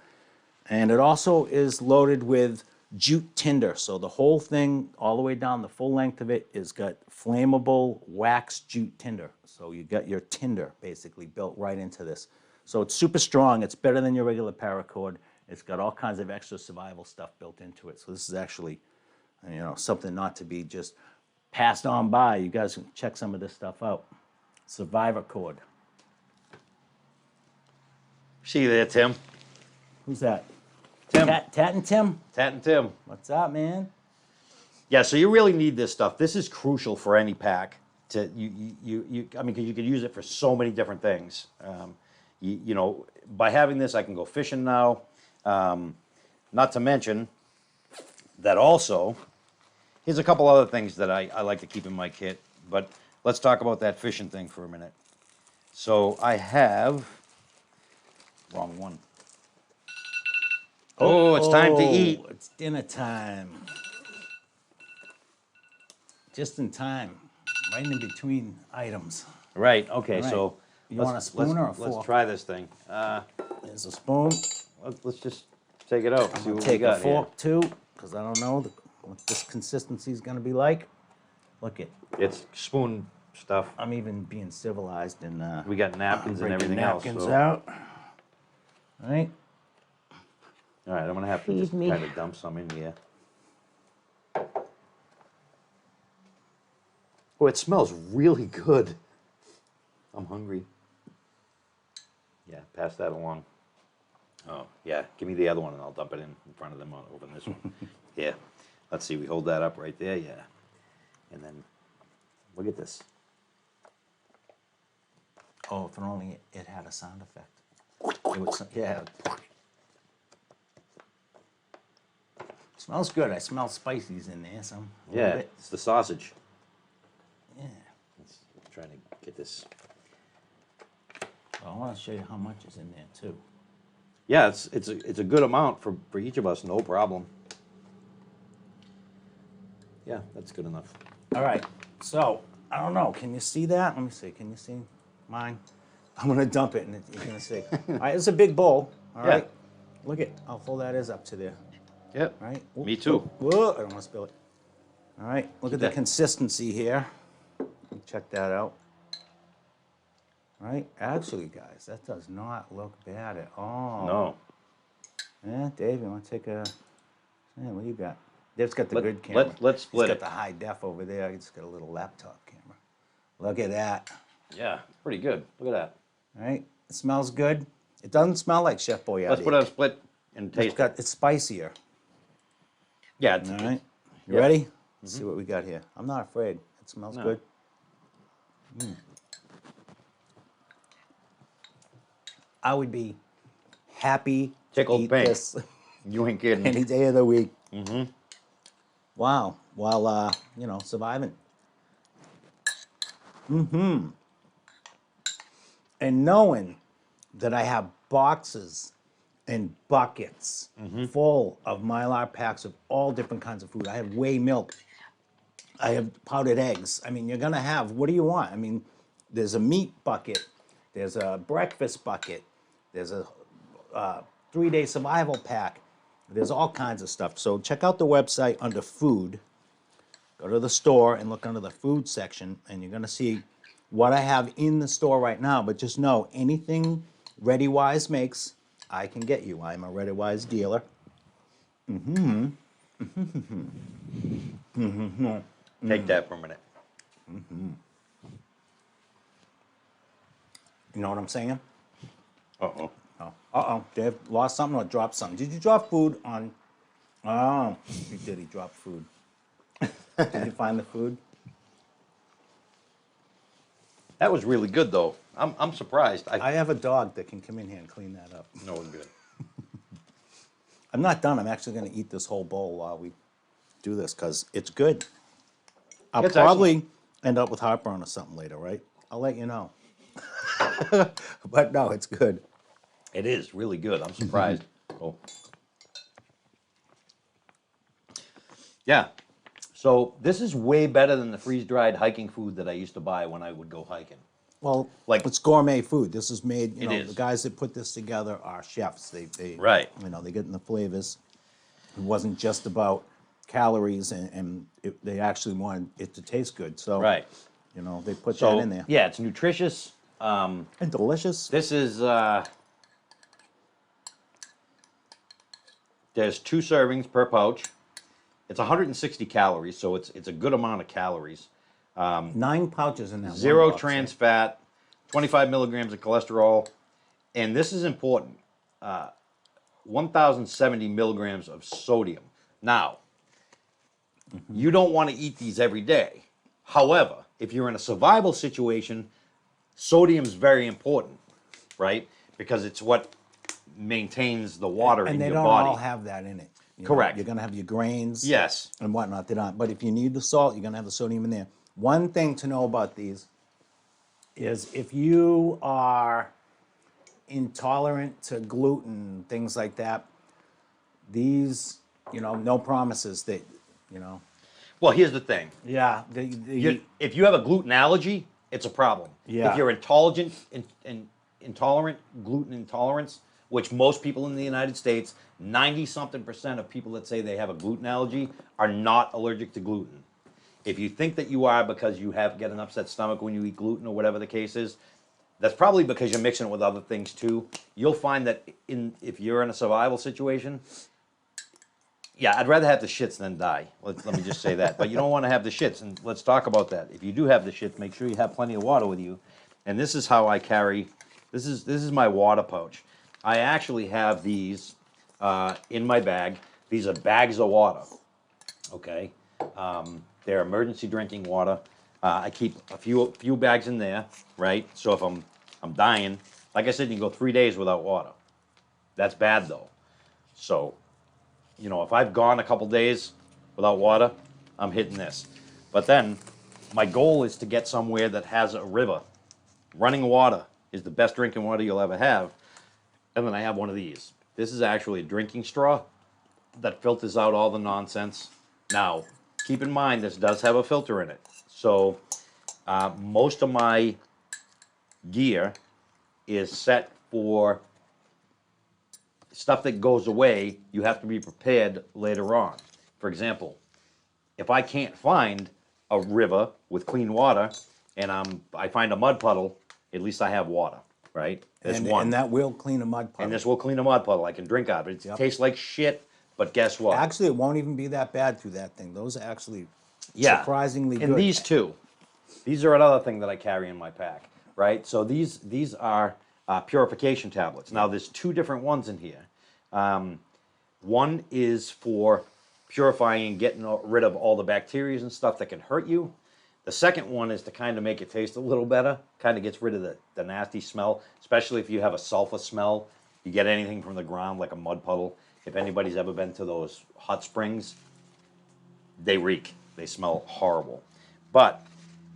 [SPEAKER 2] And it also is loaded with jute tinder. So the whole thing, all the way down the full length of it, is got flammable wax jute tinder. So you got your tinder basically built right into this. So it's super strong. It's better than your regular paracord. It's got all kinds of extra survival stuff built into it. So this is actually, something not to be just passed on by. You guys can check some of this stuff out. Survivor cord.
[SPEAKER 1] See you there, Tim.
[SPEAKER 2] Who's that?
[SPEAKER 1] Tim.
[SPEAKER 2] Tat and Tim?
[SPEAKER 1] Tat and Tim.
[SPEAKER 2] What's up, man?
[SPEAKER 1] Yeah, so you really need this stuff. This is crucial for any pack. Because you could use it for so many different things. By having this, I can go fishing now. Not to mention that also, here's a couple other things that I like to keep in my kit. But let's talk about that fishing thing for a minute. So I have, wrong one. Oh, it's time to eat.
[SPEAKER 2] It's dinner time. Just in time. Right in between items.
[SPEAKER 1] Right, okay,
[SPEAKER 2] Right.
[SPEAKER 1] so
[SPEAKER 2] You want a spoon or a fork?
[SPEAKER 1] Let's try this thing.
[SPEAKER 2] There's a spoon.
[SPEAKER 1] Let's just take it out. See what we
[SPEAKER 2] Take a
[SPEAKER 1] got
[SPEAKER 2] fork too, because I don't know what this consistency is going to be like. Look it.
[SPEAKER 1] here. It's spoon stuff.
[SPEAKER 2] I'm even being civilized and
[SPEAKER 1] We got napkins and
[SPEAKER 2] breaking
[SPEAKER 1] everything
[SPEAKER 2] napkins
[SPEAKER 1] else. So.
[SPEAKER 2] out. All right.
[SPEAKER 1] All right, I'm gonna have to
[SPEAKER 2] Feed
[SPEAKER 1] just
[SPEAKER 2] me.
[SPEAKER 1] kind of dump some in here. Oh, it smells really good. I'm hungry. Yeah, pass that along. Oh, yeah, give me the other one and I'll dump it in front of them over this one. Yeah, let's see, we hold that up right there, yeah. And then, look at this.
[SPEAKER 2] Oh, if only it had a sound effect. It would, yeah. Smells good. I smell spices in there. Some. A little
[SPEAKER 1] Yeah,
[SPEAKER 2] bit.
[SPEAKER 1] it's the sausage.
[SPEAKER 2] Yeah.
[SPEAKER 1] Let's try to get this.
[SPEAKER 2] Well, I want to show you how much is in there too.
[SPEAKER 1] Yeah, it's a good amount for each of us, no problem. Yeah, that's good enough.
[SPEAKER 2] All right. So I don't know. Can you see that? Let me see. Can you see mine? I'm gonna dump it, and you're gonna see. All right. It's a big bowl. All
[SPEAKER 1] Yeah.
[SPEAKER 2] right. Look at how full that is up to there.
[SPEAKER 1] Yep.
[SPEAKER 2] All right.
[SPEAKER 1] Me too.
[SPEAKER 2] Whoa, I don't want to spill it. All right. Look at the
[SPEAKER 1] that.
[SPEAKER 2] consistency here. Check that out. All right. Actually, guys, that does not look bad at all.
[SPEAKER 1] No.
[SPEAKER 2] Yeah, Dave, you want to take a? Yeah, what do you got? Dave's got the good camera.
[SPEAKER 1] Let's split
[SPEAKER 2] He's
[SPEAKER 1] it.
[SPEAKER 2] got the high def over there. He's got a little laptop camera. Look at that.
[SPEAKER 1] Yeah, pretty good. Look at that.
[SPEAKER 2] All right. It smells good. It doesn't smell like Chef Boyardee.
[SPEAKER 1] Let's put it on split and taste it.
[SPEAKER 2] It's spicier.
[SPEAKER 1] Yeah.
[SPEAKER 2] All right. You
[SPEAKER 1] Yeah.
[SPEAKER 2] ready? Let's see what we got here. I'm not afraid. It smells
[SPEAKER 1] No.
[SPEAKER 2] good. I would be happy
[SPEAKER 1] Tickled
[SPEAKER 2] to eat
[SPEAKER 1] pink.
[SPEAKER 2] this
[SPEAKER 1] You ain't kidding.
[SPEAKER 2] any day of the week. Mm-hmm. Wow. While, surviving. Mm-hmm. And knowing that I have boxes and buckets full of Mylar packs of all different kinds of food. I have whey milk. I have powdered eggs. I mean, you're going to have, what do you want? I mean, there's a meat bucket. There's a breakfast bucket. There's a 3-day survival pack. There's all kinds of stuff. So check out the website under food. Go to the store and look under the food section, and you're going to see what I have in the store right now, but just know anything Ready Wise makes, I can get you. I'm a Ready Wise dealer.
[SPEAKER 1] Take that for a minute.
[SPEAKER 2] You know what I'm saying?
[SPEAKER 1] Uh-oh.
[SPEAKER 2] Oh, uh-oh, Dave lost something or dropped something. Did you drop food on? Oh, he did. He dropped food. Did you find the food?
[SPEAKER 1] That was really good, though. I'm surprised.
[SPEAKER 2] I have a dog that can come in here and clean that up.
[SPEAKER 1] No, we're good.
[SPEAKER 2] I'm not done. I'm actually going to eat this whole bowl while we do this because it's good. I'll
[SPEAKER 1] It's
[SPEAKER 2] probably end up with heartburn or something later, right? I'll let you know. But no, it's good.
[SPEAKER 1] It is really good. I'm surprised. Oh. Yeah. So this is way better than the freeze-dried hiking food that I used to buy when I would go hiking.
[SPEAKER 2] Well,
[SPEAKER 1] Like-
[SPEAKER 2] it's gourmet food. This is made,
[SPEAKER 1] It is.
[SPEAKER 2] the guys that put this together are chefs. They
[SPEAKER 1] Right.
[SPEAKER 2] they get in the flavors. It wasn't just about calories, and they actually wanted it to taste good. So,
[SPEAKER 1] Right.
[SPEAKER 2] They put
[SPEAKER 1] So
[SPEAKER 2] that in there.
[SPEAKER 1] yeah, it's nutritious.
[SPEAKER 2] And delicious.
[SPEAKER 1] This is there's 2 servings per pouch. It's 160 calories, so it's a good amount of calories.
[SPEAKER 2] 9 pouches in that.
[SPEAKER 1] 0
[SPEAKER 2] one box,
[SPEAKER 1] trans fat, 25 milligrams of cholesterol, and this is important. 1,070 milligrams of sodium. Now, you don't want to eat these every day. However, if you're in a survival situation, sodium's very important, right? Because it's what maintains the water
[SPEAKER 2] And
[SPEAKER 1] in
[SPEAKER 2] they
[SPEAKER 1] your
[SPEAKER 2] don't
[SPEAKER 1] body.
[SPEAKER 2] all have that in it.
[SPEAKER 1] Correct.
[SPEAKER 2] You're going to have your grains.
[SPEAKER 1] Yes.
[SPEAKER 2] And whatnot. They don't. But if you need the salt, you're going to have the sodium in there. One thing to know about these is if you are intolerant to gluten, things like that, these, no promises that,
[SPEAKER 1] Well, here's the thing.
[SPEAKER 2] Yeah.
[SPEAKER 1] If you have a gluten allergy, it's a problem.
[SPEAKER 2] Yeah.
[SPEAKER 1] If you're intolerant, gluten intolerance, which most people in the United States, 90-something% of people that say they have a gluten allergy are not allergic to gluten. If you think that you are because you get an upset stomach when you eat gluten or whatever the case is, that's probably because you're mixing it with other things too. You'll find that if you're in a survival situation, yeah, I'd rather have the shits than die. Let me just say that. But you don't want to have the shits, and let's talk about that. If you do have the shits, make sure you have plenty of water with you. And this is how I carry. This is my water pouch. I actually have these in my bag. These are bags of water. Okay, they're emergency drinking water. I keep a few bags in there, right? So if I'm dying, like I said, you can go 3 days without water. That's bad though. So, if I've gone a couple days without water, I'm hitting this. But then, my goal is to get somewhere that has a river. Running water is the best drinking water you'll ever have. And then I have one of these. This is actually a drinking straw that filters out all the nonsense. Now, keep in mind, this does have a filter in it. So, most of my gear is set for stuff that goes away. You have to be prepared later on. For example, if I can't find a river with clean water and I find a mud puddle, at least I have water, right? There's one.
[SPEAKER 2] And that will clean a mud puddle.
[SPEAKER 1] And this will clean a mud puddle. I can drink out of it. It tastes like shit, but guess what?
[SPEAKER 2] Actually, it won't even be that bad through that thing. Those are actually
[SPEAKER 1] Yeah.
[SPEAKER 2] surprisingly good.
[SPEAKER 1] And these two. These are another thing that I carry in my pack, right? So these are purification tablets. Now, there's 2 different ones in here. One is for purifying and getting rid of all the bacteria and stuff that can hurt you. The second one is to kind of make it taste a little better, kind of gets rid of the nasty smell, especially if you have a sulfur smell. You get anything from the ground like a mud puddle. If anybody's ever been to those hot springs, they reek. They smell horrible. But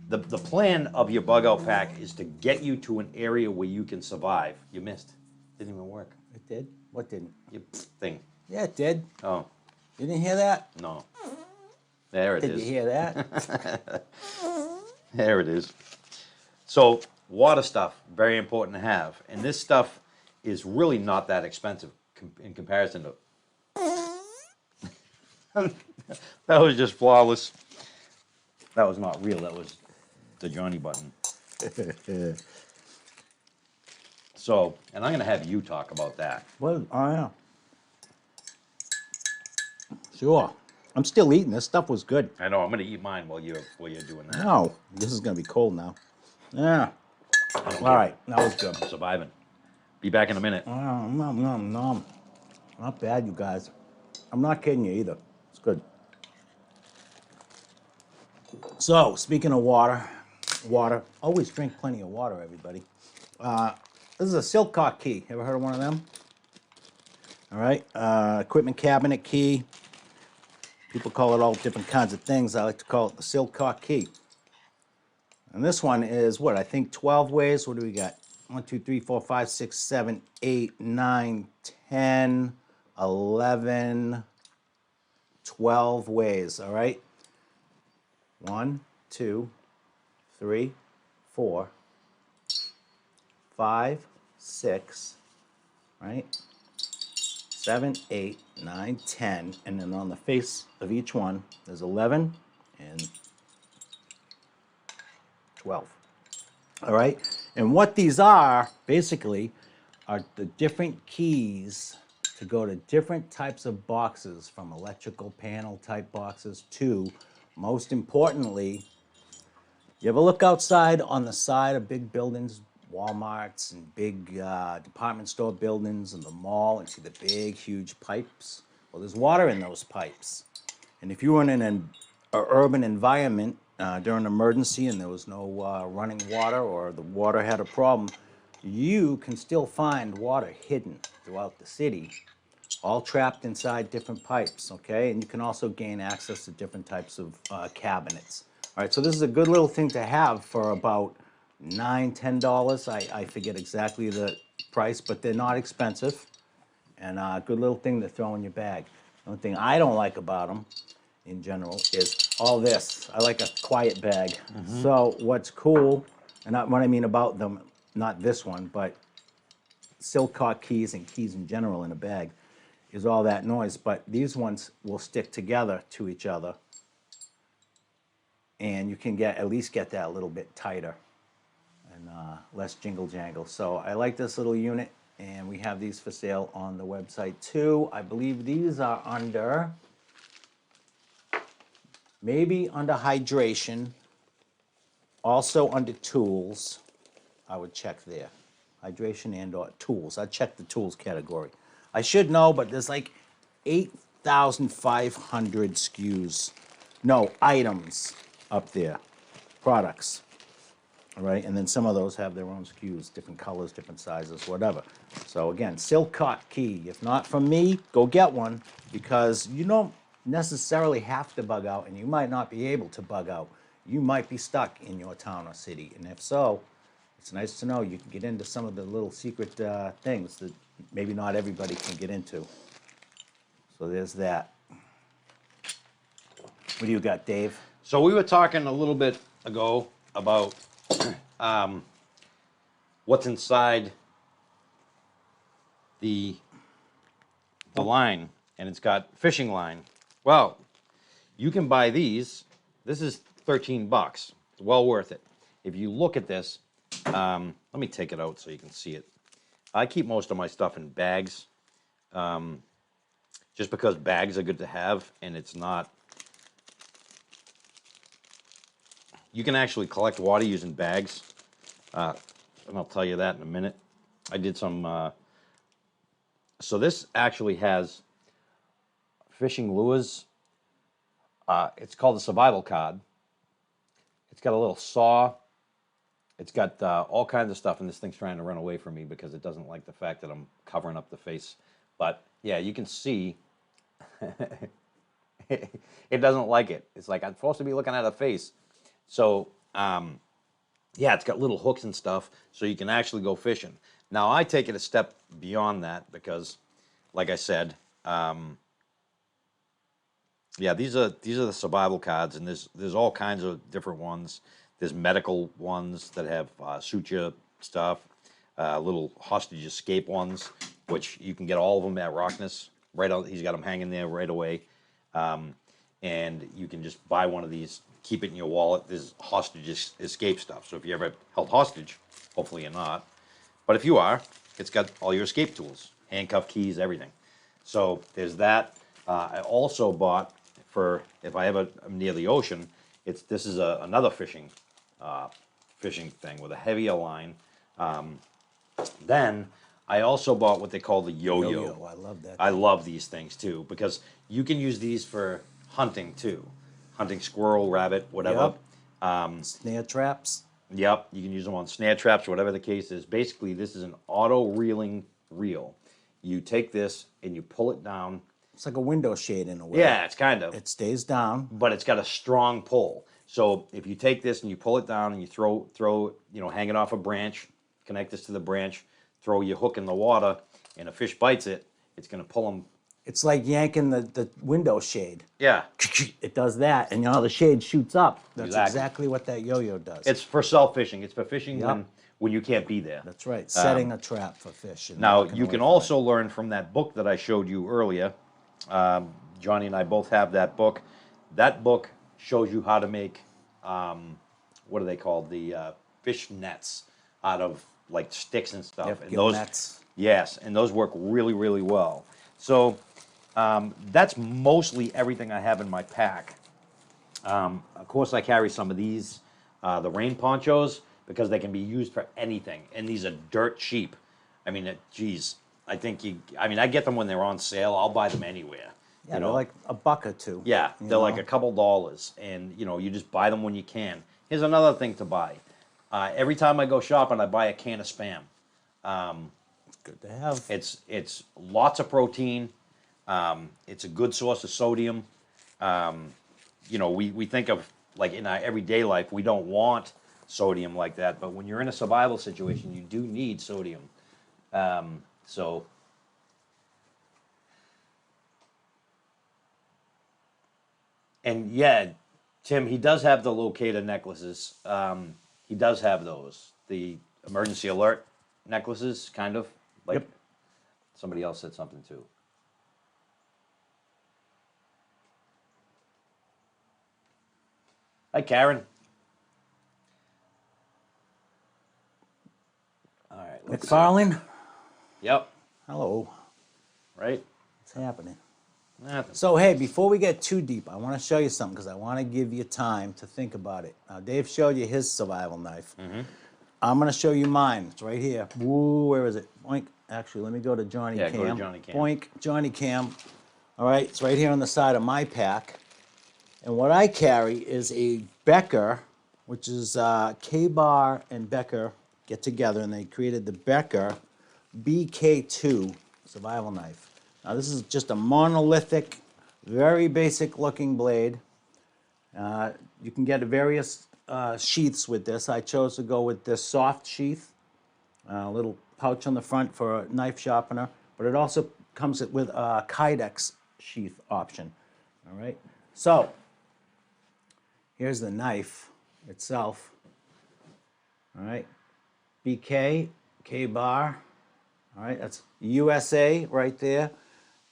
[SPEAKER 1] the plan of your bug out pack is to get you to an area where you can survive. You missed. Didn't even work.
[SPEAKER 2] It did? What didn't?
[SPEAKER 1] Your thing.
[SPEAKER 2] Yeah, it did.
[SPEAKER 1] Oh,
[SPEAKER 2] You didn't hear that?
[SPEAKER 1] no. There it
[SPEAKER 2] Did
[SPEAKER 1] is.
[SPEAKER 2] you hear that?
[SPEAKER 1] There it is. So, water stuff, very important to have. And this stuff is really not that expensive in comparison to... That was just flawless. That was not real. That was the Johnny button. So, and I'm going to have you talk about that.
[SPEAKER 2] Well, oh yeah. Sure. I'm still eating. This stuff was good.
[SPEAKER 1] I know, I'm going to eat mine while you're doing that.
[SPEAKER 2] No, this is going to be cold now. Yeah. All right, that was good.
[SPEAKER 1] I'm surviving. Be back in a minute.
[SPEAKER 2] Nom. Not bad, you guys. I'm not kidding you either. It's good. So, speaking of water, always drink plenty of water, everybody. This is a Silcock key. Ever heard of one of them? All right, equipment cabinet key. People call it all different kinds of things. I like to call it the Silcock key. And this one is what? I think 12 ways. What do we got? 1, 2, 3, 4, 5, 6, 7, 8, 9, 10, 11, 12 ways, all right? 1, 2, 3, 4, 5, 6, right? 7, 8, 9, 10, and then on the face of each one, there's 11 and 12. All right? And what these are, basically, are the different keys to go to different types of boxes, from electrical panel type boxes to, most importantly, you ever look outside on the side of big buildings, Walmarts and big department store buildings and the mall, and see the big, huge pipes? Well, there's water in those pipes. And if you were in an urban environment during an emergency and there was no running water, or the water had a problem, you can still find water hidden throughout the city, all trapped inside different pipes, okay? And you can also gain access to different types of cabinets. All right, so this is a good little thing to have for about $9, $10. I forget exactly the price, but they're not expensive, and a good little thing to throw in your bag. The only thing I don't like about them in general is all this. I like a quiet bag. So what's cool, and what I mean about them, not this one, but Silcock keys and keys in general in a bag, is all that noise. But these ones will stick together to each other, and you can at least get that a little bit tighter and less jingle jangle. So I like this little unit, and we have these for sale on the website too. I believe these are under, maybe under hydration, also under tools. I would check there. Hydration and or tools. I'd check the tools category. I should know, but there's like 8,500 SKUs. No, items up there. Products. All right, and then some of those have their own SKUs, different colors, different sizes, whatever. So again, Silcock key. If not from me, go get one, because you don't necessarily have to bug out, and you might not be able to bug out. You might be stuck in your town or city, and if so, it's nice to know you can get into some of the little secret things that maybe not everybody can get into. So there's that. What do you got, Dave?
[SPEAKER 1] So we were talking a little bit ago about what's inside the line, and it's got fishing line. Well, you can buy these. This is $13. It's well worth it. If you look at this, let me take it out so you can see it. I keep most of my stuff in bags, just because bags are good to have, and it's not. You can actually collect water using bags, and I'll tell you that in a minute. I did some. So this actually has fishing lures. It's called the survival card. It's got a little saw. It's got all kinds of stuff, and this thing's trying to run away from me because it doesn't like the fact that I'm covering up the face. But yeah, you can see it doesn't like it. It's like I'm supposed to be looking at a face. So yeah, it's got little hooks and stuff, so you can actually go fishing. Now I take it a step beyond that because, like I said, yeah, these are the survival cards, and there's all kinds of different ones. There's medical ones that have suture stuff, little hostage escape ones, which you can get all of them at Rocknus. Right out, he's got them hanging there right away. and you can just buy one of these, keep it in your wallet. There's hostage escape stuff. So if you ever held hostage, hopefully you're not, but if you are, it's got all your escape tools, handcuff keys, everything. So there's that. I also bought, for if I ever am near the ocean, this is another fishing thing with a heavier line. Then I also bought what they call the yo-yo.
[SPEAKER 2] Yo-yo, I love that.
[SPEAKER 1] I love these things too, because you can use these for hunting too. Hunting squirrel, rabbit, whatever.
[SPEAKER 2] Snare traps.
[SPEAKER 1] Yep, you can use them on snare traps, whatever the case is. Basically, this is an auto-reeling reel. You take this and you pull it down.
[SPEAKER 2] It's like a window shade in a way.
[SPEAKER 1] Yeah, it's kind of.
[SPEAKER 2] It stays down.
[SPEAKER 1] But it's got a strong pull. So if you take this and you pull it down and you throw, hang it off a branch, connect this to the branch, throw your hook in the water, and a fish bites it, it's going to pull them.
[SPEAKER 2] It's like yanking the window shade.
[SPEAKER 1] Yeah.
[SPEAKER 2] It does that, and the shade shoots up. That's
[SPEAKER 1] Exactly.
[SPEAKER 2] exactly what that yo-yo does.
[SPEAKER 1] It's for self-fishing. It's for fishing
[SPEAKER 2] Yep.
[SPEAKER 1] when you can't be there.
[SPEAKER 2] That's right, setting a trap for fish. And
[SPEAKER 1] Now,
[SPEAKER 2] walking
[SPEAKER 1] you
[SPEAKER 2] away
[SPEAKER 1] can
[SPEAKER 2] from
[SPEAKER 1] also learn from that book that I showed you earlier. Johnny and I both have that book. That book shows you how to make, what are they called? The fish nets out of like sticks and stuff.
[SPEAKER 2] Yep,
[SPEAKER 1] And
[SPEAKER 2] gill
[SPEAKER 1] those,
[SPEAKER 2] nets.
[SPEAKER 1] yes, and those work really, really well. So that's mostly everything I have in my pack. Of course, I carry some of these, the rain ponchos, because they can be used for anything. And these are dirt cheap. I mean, geez, I get them when they're on sale. I'll buy them anywhere.
[SPEAKER 2] Yeah, they're like $1 or $2.
[SPEAKER 1] Yeah,
[SPEAKER 2] you
[SPEAKER 1] they're like
[SPEAKER 2] know?
[SPEAKER 1] a couple dollars, and you just buy them when you can. Here's another thing to buy. Every time I go shopping, I buy a can of Spam.
[SPEAKER 2] It's good to have.
[SPEAKER 1] It's lots of protein. It's a good source of sodium. We think of, like, in our everyday life, we don't want sodium like that, but when you're in a survival situation, you do need sodium. And yeah, Tim, he does have the locator necklaces. He does have those. The emergency alert necklaces, kind of. Like,
[SPEAKER 2] Yep.
[SPEAKER 1] Somebody else said something too. Hi, Karen. All right.
[SPEAKER 2] McFarlane,
[SPEAKER 1] Yep.
[SPEAKER 2] hello.
[SPEAKER 1] Right?
[SPEAKER 2] What's happening?
[SPEAKER 1] Nothing.
[SPEAKER 2] So, hey, before we get too deep, I want to show you something because I want to give you time to think about it. Now, Dave showed you his survival knife. I'm going to show you mine. It's right here. Woo, where is it? Boink. Actually, let me go to Johnny
[SPEAKER 1] Yeah,
[SPEAKER 2] Cam.
[SPEAKER 1] go to Johnny Cam.
[SPEAKER 2] Boink, Johnny Cam. All right, it's right here on the side of my pack. And what I carry is a Becker, which is K-Bar and Becker get together, and they created the Becker BK2 survival knife. Now, this is just a monolithic, very basic looking blade. You can get various sheaths with this. I chose to go with this soft sheath, a little pouch on the front for a knife sharpener, but it also comes with a Kydex sheath option. All right, so here's the knife itself. All right, BK, K-Bar. All right, that's USA right there.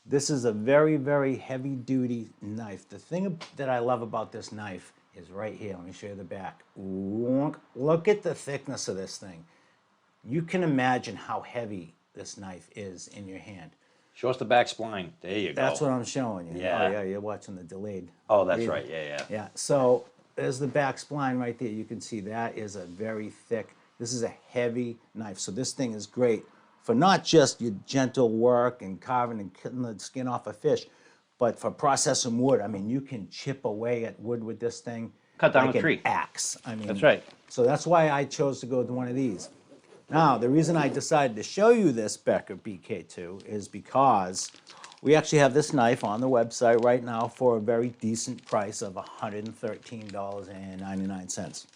[SPEAKER 2] This is a very, very heavy-duty knife. The thing that I love about this knife is right here. Let me show you the back. Look at the thickness of this thing. You can imagine how heavy this knife is in your hand.
[SPEAKER 1] Show us the back spline. There you go.
[SPEAKER 2] That's what I'm showing you.
[SPEAKER 1] Yeah.
[SPEAKER 2] Oh, yeah, you're watching the delayed.
[SPEAKER 1] Oh, that's
[SPEAKER 2] video.
[SPEAKER 1] right. Yeah.
[SPEAKER 2] Yeah, so there's the back spline right there. You can see that is a very thick, this is a heavy knife. So this thing is great for not just your gentle work and carving and cutting the skin off a fish, but for processing wood. I mean, you can chip away at wood with this thing.
[SPEAKER 1] Cut down
[SPEAKER 2] like
[SPEAKER 1] a
[SPEAKER 2] an
[SPEAKER 1] tree.
[SPEAKER 2] axe. I mean,
[SPEAKER 1] That's right.
[SPEAKER 2] So that's why I chose to go with one of these. Now, the reason I decided to show you this Becker BK2 is because we actually have this knife on the website right now for a very decent price of $113.99.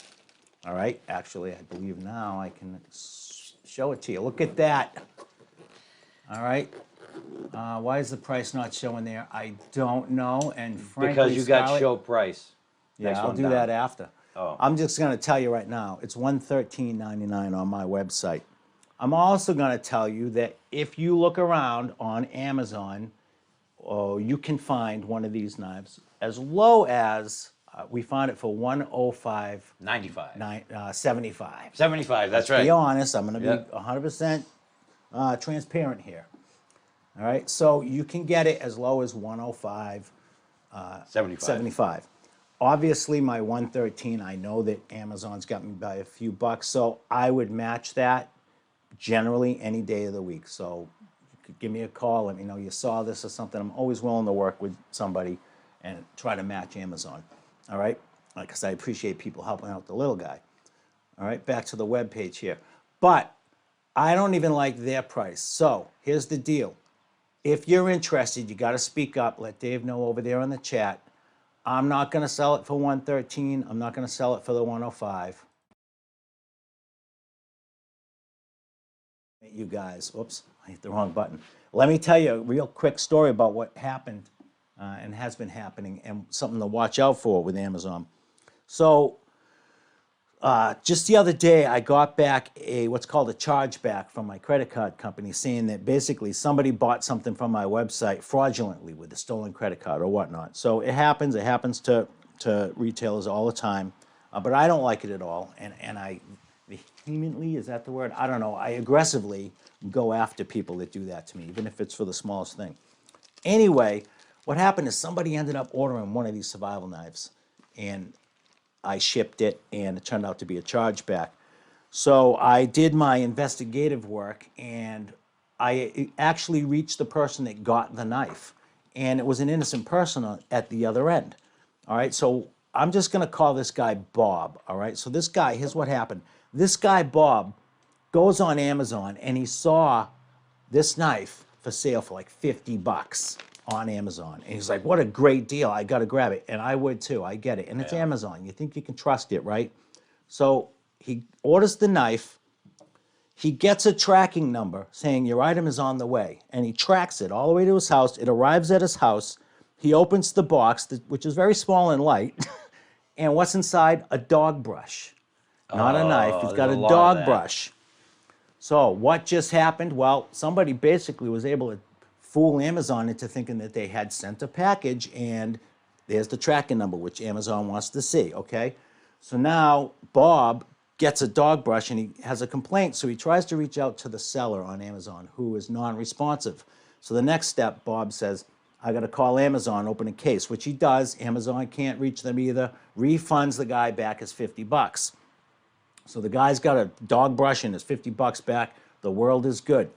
[SPEAKER 2] All right, actually, I believe now I can show it to you. Look at that. All right. Why is the price not showing there? I don't know. And frankly,
[SPEAKER 1] Because you got
[SPEAKER 2] Scarlett-
[SPEAKER 1] show price.
[SPEAKER 2] yeah,
[SPEAKER 1] Next
[SPEAKER 2] I'll
[SPEAKER 1] one
[SPEAKER 2] do
[SPEAKER 1] down.
[SPEAKER 2] that after.
[SPEAKER 1] Oh.
[SPEAKER 2] I'm just going to tell you right now, it's $113.99 on my website. I'm also going to tell you that if you look around on Amazon you can find one of these knives as low as, we found it for 105,
[SPEAKER 4] 95.
[SPEAKER 2] 75.
[SPEAKER 4] 75, that's right.
[SPEAKER 2] Be honest, I'm going to
[SPEAKER 4] Yeah.
[SPEAKER 2] be 100% transparent here. All right, so you can get it as low as 105,
[SPEAKER 4] 75.
[SPEAKER 2] 75. Obviously, my 113, I know that Amazon's got me by a few bucks, so I would match that generally any day of the week. So you could give me a call, let me know you saw this or something. I'm always willing to work with somebody and try to match Amazon. All right, because I appreciate people helping out the little guy. All right, back to the web page here. But I don't even like their price. So here's the deal. If you're interested, you got to speak up. Let Dave know over there in the chat. I'm not going to sell it for 113. I'm not going to sell it for the 105. You guys, oops, I hit the wrong button. Let me tell you a real quick story about what happened and has been happening and something to watch out for with Amazon. So just the other day, I got back what's called a chargeback from my credit card company saying that basically somebody bought something from my website fraudulently with a stolen credit card or whatnot. So it happens to retailers all the time, but I don't like it at all. And I vehemently, is that the word? I don't know. I aggressively go after people that do that to me, even if it's for the smallest thing. Anyway, what happened is somebody ended up ordering one of these survival knives, and I shipped it, and it turned out to be a chargeback. So I did my investigative work, and I actually reached the person that got the knife, and it was an innocent person at the other end. All right, so I'm just going to call this guy Bob. All right, so this guy, here's what happened. This guy, Bob, goes on Amazon, and he saw this knife for sale for like 50 bucks on Amazon. And he's like, what a great deal. I got to grab it. And I would too. I get it. And it's Amazon. You think you can trust it, right? So he orders the knife. He gets a tracking number saying your item is on the way. And he tracks it all the way to his house. It arrives at his house. He opens the box, which is very small and light. And what's inside? A dog brush. Not a knife. He's got a dog brush. So what just happened? Well, somebody basically was able to fool Amazon into thinking that they had sent a package, and there's the tracking number, which Amazon wants to see, okay? So now Bob gets a dog brush, and he has a complaint, so he tries to reach out to the seller on Amazon, who is non-responsive. So the next step, Bob says, I got to call Amazon, open a case, which he does. Amazon can't reach them either, refunds the guy back his 50 bucks. So the guy's got a dog brush and his 50 bucks back. The world is good.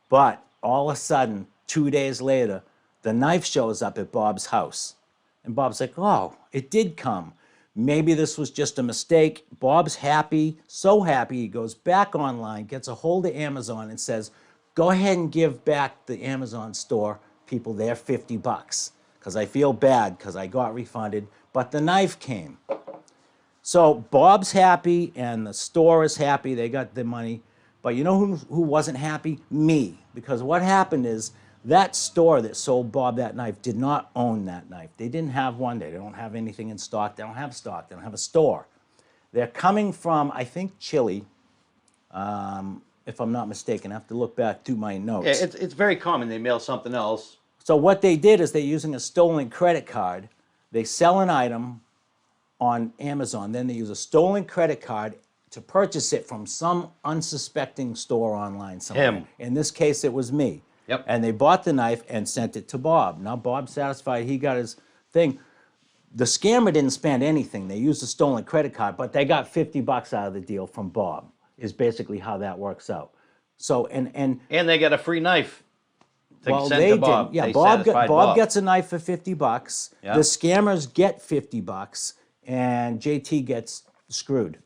[SPEAKER 2] But all of a sudden, 2 days later, the knife shows up at Bob's house. And Bob's like, oh, it did come. Maybe this was just a mistake. Bob's happy, so happy, he goes back online, gets a hold of Amazon and says, go ahead and give back the Amazon store people their 50 bucks. Because I feel bad because I got refunded, but the knife came. So Bob's happy and the store is happy. They got the money. But you know who wasn't happy? Me. Because what happened is that store that sold Bob that knife did not own that knife. They didn't have one. They don't have anything in stock. They don't have stock. They don't have a store. They're coming from, I think, Chile, if I'm not mistaken. I have to look back through my notes.
[SPEAKER 4] Yeah, it's very common. They mail something else.
[SPEAKER 2] So what they did is they're using a stolen credit card. They sell an item on Amazon. Then they use a stolen credit card to purchase it from some unsuspecting store online somewhere.
[SPEAKER 4] Him.
[SPEAKER 2] In this case, it was me.
[SPEAKER 4] Yep.
[SPEAKER 2] And they bought the knife and sent it to Bob. Now Bob's satisfied. He got his thing. The scammer didn't spend anything. They used a stolen credit card, but they got 50 bucks out of the deal from Bob, is basically how that works out. So, and
[SPEAKER 4] they got a free knife to
[SPEAKER 2] well,
[SPEAKER 4] send
[SPEAKER 2] they
[SPEAKER 4] to Bob.
[SPEAKER 2] did. Yeah,
[SPEAKER 4] They
[SPEAKER 2] Bob
[SPEAKER 4] satisfied
[SPEAKER 2] gets a knife for 50 bucks.
[SPEAKER 4] Yeah.
[SPEAKER 2] The scammers get 50 bucks, and JT gets screwed.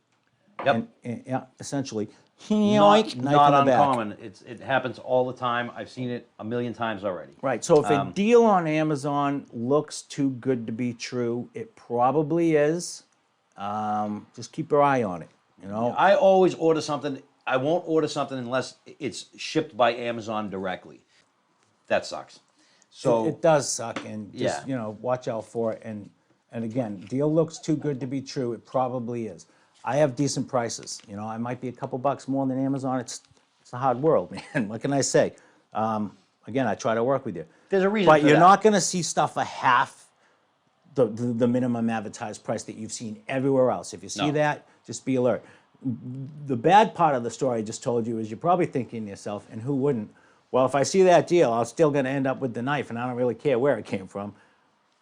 [SPEAKER 4] Yep.
[SPEAKER 2] And yeah, essentially.
[SPEAKER 4] Not
[SPEAKER 2] Knife in the back.
[SPEAKER 4] uncommon. It happens all the time. I've seen it a million times already.
[SPEAKER 2] Right. So if a deal on Amazon looks too good to be true, it probably is. Just keep your eye on it. You know.
[SPEAKER 4] I always order something. I won't order something unless it's shipped by Amazon directly. That sucks. So
[SPEAKER 2] It does suck, and just
[SPEAKER 4] Yeah.
[SPEAKER 2] watch out for it. And again, deal looks too good to be true. It probably is. I have decent prices. I might be a couple bucks more than Amazon. It's a hard world, man. What can I say? Again, I try to work with you.
[SPEAKER 4] There's a reason
[SPEAKER 2] But
[SPEAKER 4] for
[SPEAKER 2] you're
[SPEAKER 4] that.
[SPEAKER 2] not going to see stuff a half the minimum advertised price that you've seen everywhere else. If you see
[SPEAKER 4] No.
[SPEAKER 2] that, just be alert. The bad part of the story I just told you is you're probably thinking to yourself, and who wouldn't? Well, if I see that deal, I'm still going to end up with the knife, and I don't really care where it came from.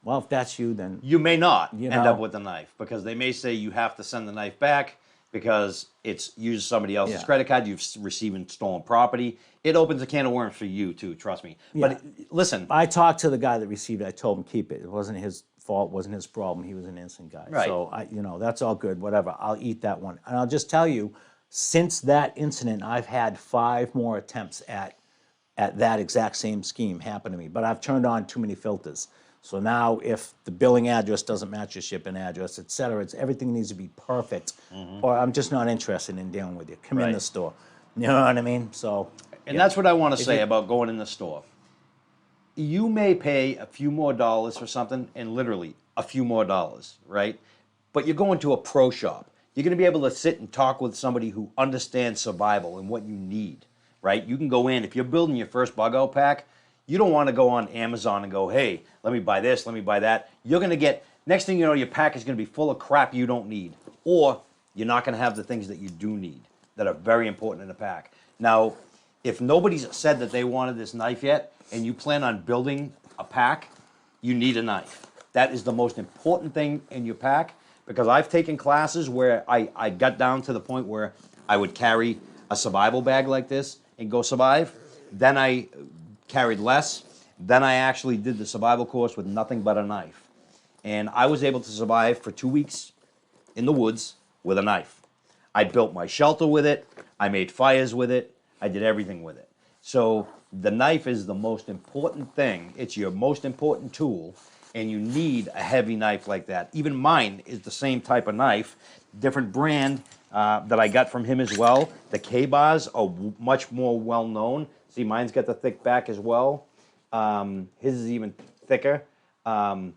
[SPEAKER 2] Well, if that's you, then
[SPEAKER 4] You may not
[SPEAKER 2] You
[SPEAKER 4] end
[SPEAKER 2] know.
[SPEAKER 4] up with the knife because they may say you have to send the knife back because it's used somebody else's
[SPEAKER 2] Yeah.
[SPEAKER 4] credit card. You've received stolen property. It opens a can of worms for you too. Trust me. But listen,
[SPEAKER 2] I talked to the guy that received it. I told him keep it. It wasn't his fault. Wasn't his problem. He was an innocent guy.
[SPEAKER 4] Right.
[SPEAKER 2] So that's all good. Whatever. I'll eat that one. And I'll just tell you, since that incident, I've had 5 more attempts at that exact same scheme happen to me. But I've turned on too many filters. So now, if the billing address doesn't match your shipping address, et cetera, everything needs to be perfect, or I'm just not interested in dealing with you. Come in
[SPEAKER 4] Right.
[SPEAKER 2] the store. You know what I mean? So.
[SPEAKER 4] and that's what I want to say about going in the store. You may pay a few more dollars for something, and literally a few more dollars, right? But you're going to a pro shop. You're going to be able to sit and talk with somebody who understands survival and what you need, right? You can go in, if you're building your first bug out pack, you don't want to go on Amazon and go, hey, let me buy this, let me buy that. You're going to get, next thing you know, your pack is going to be full of crap you don't need. Or you're not going to have the things that you do need that are very important in a pack. Now, if nobody's said that they wanted this knife yet, and you plan on building a pack, you need a knife. That is the most important thing in your pack, because I've taken classes where I got down to the point where I would carry a survival bag like this and go survive. Then I carried less. Then I actually did the survival course with nothing but a knife. And I was able to survive for 2 weeks in the woods with a knife. I built my shelter with it. I made fires with it. I did everything with it. So the knife is the most important thing. It's your most important tool, and you need a heavy knife like that. Even mine is the same type of knife, different brand that I got from him as well. The K-bars are much more well-known. See, mine's got the thick back as well. His is even thicker. Mine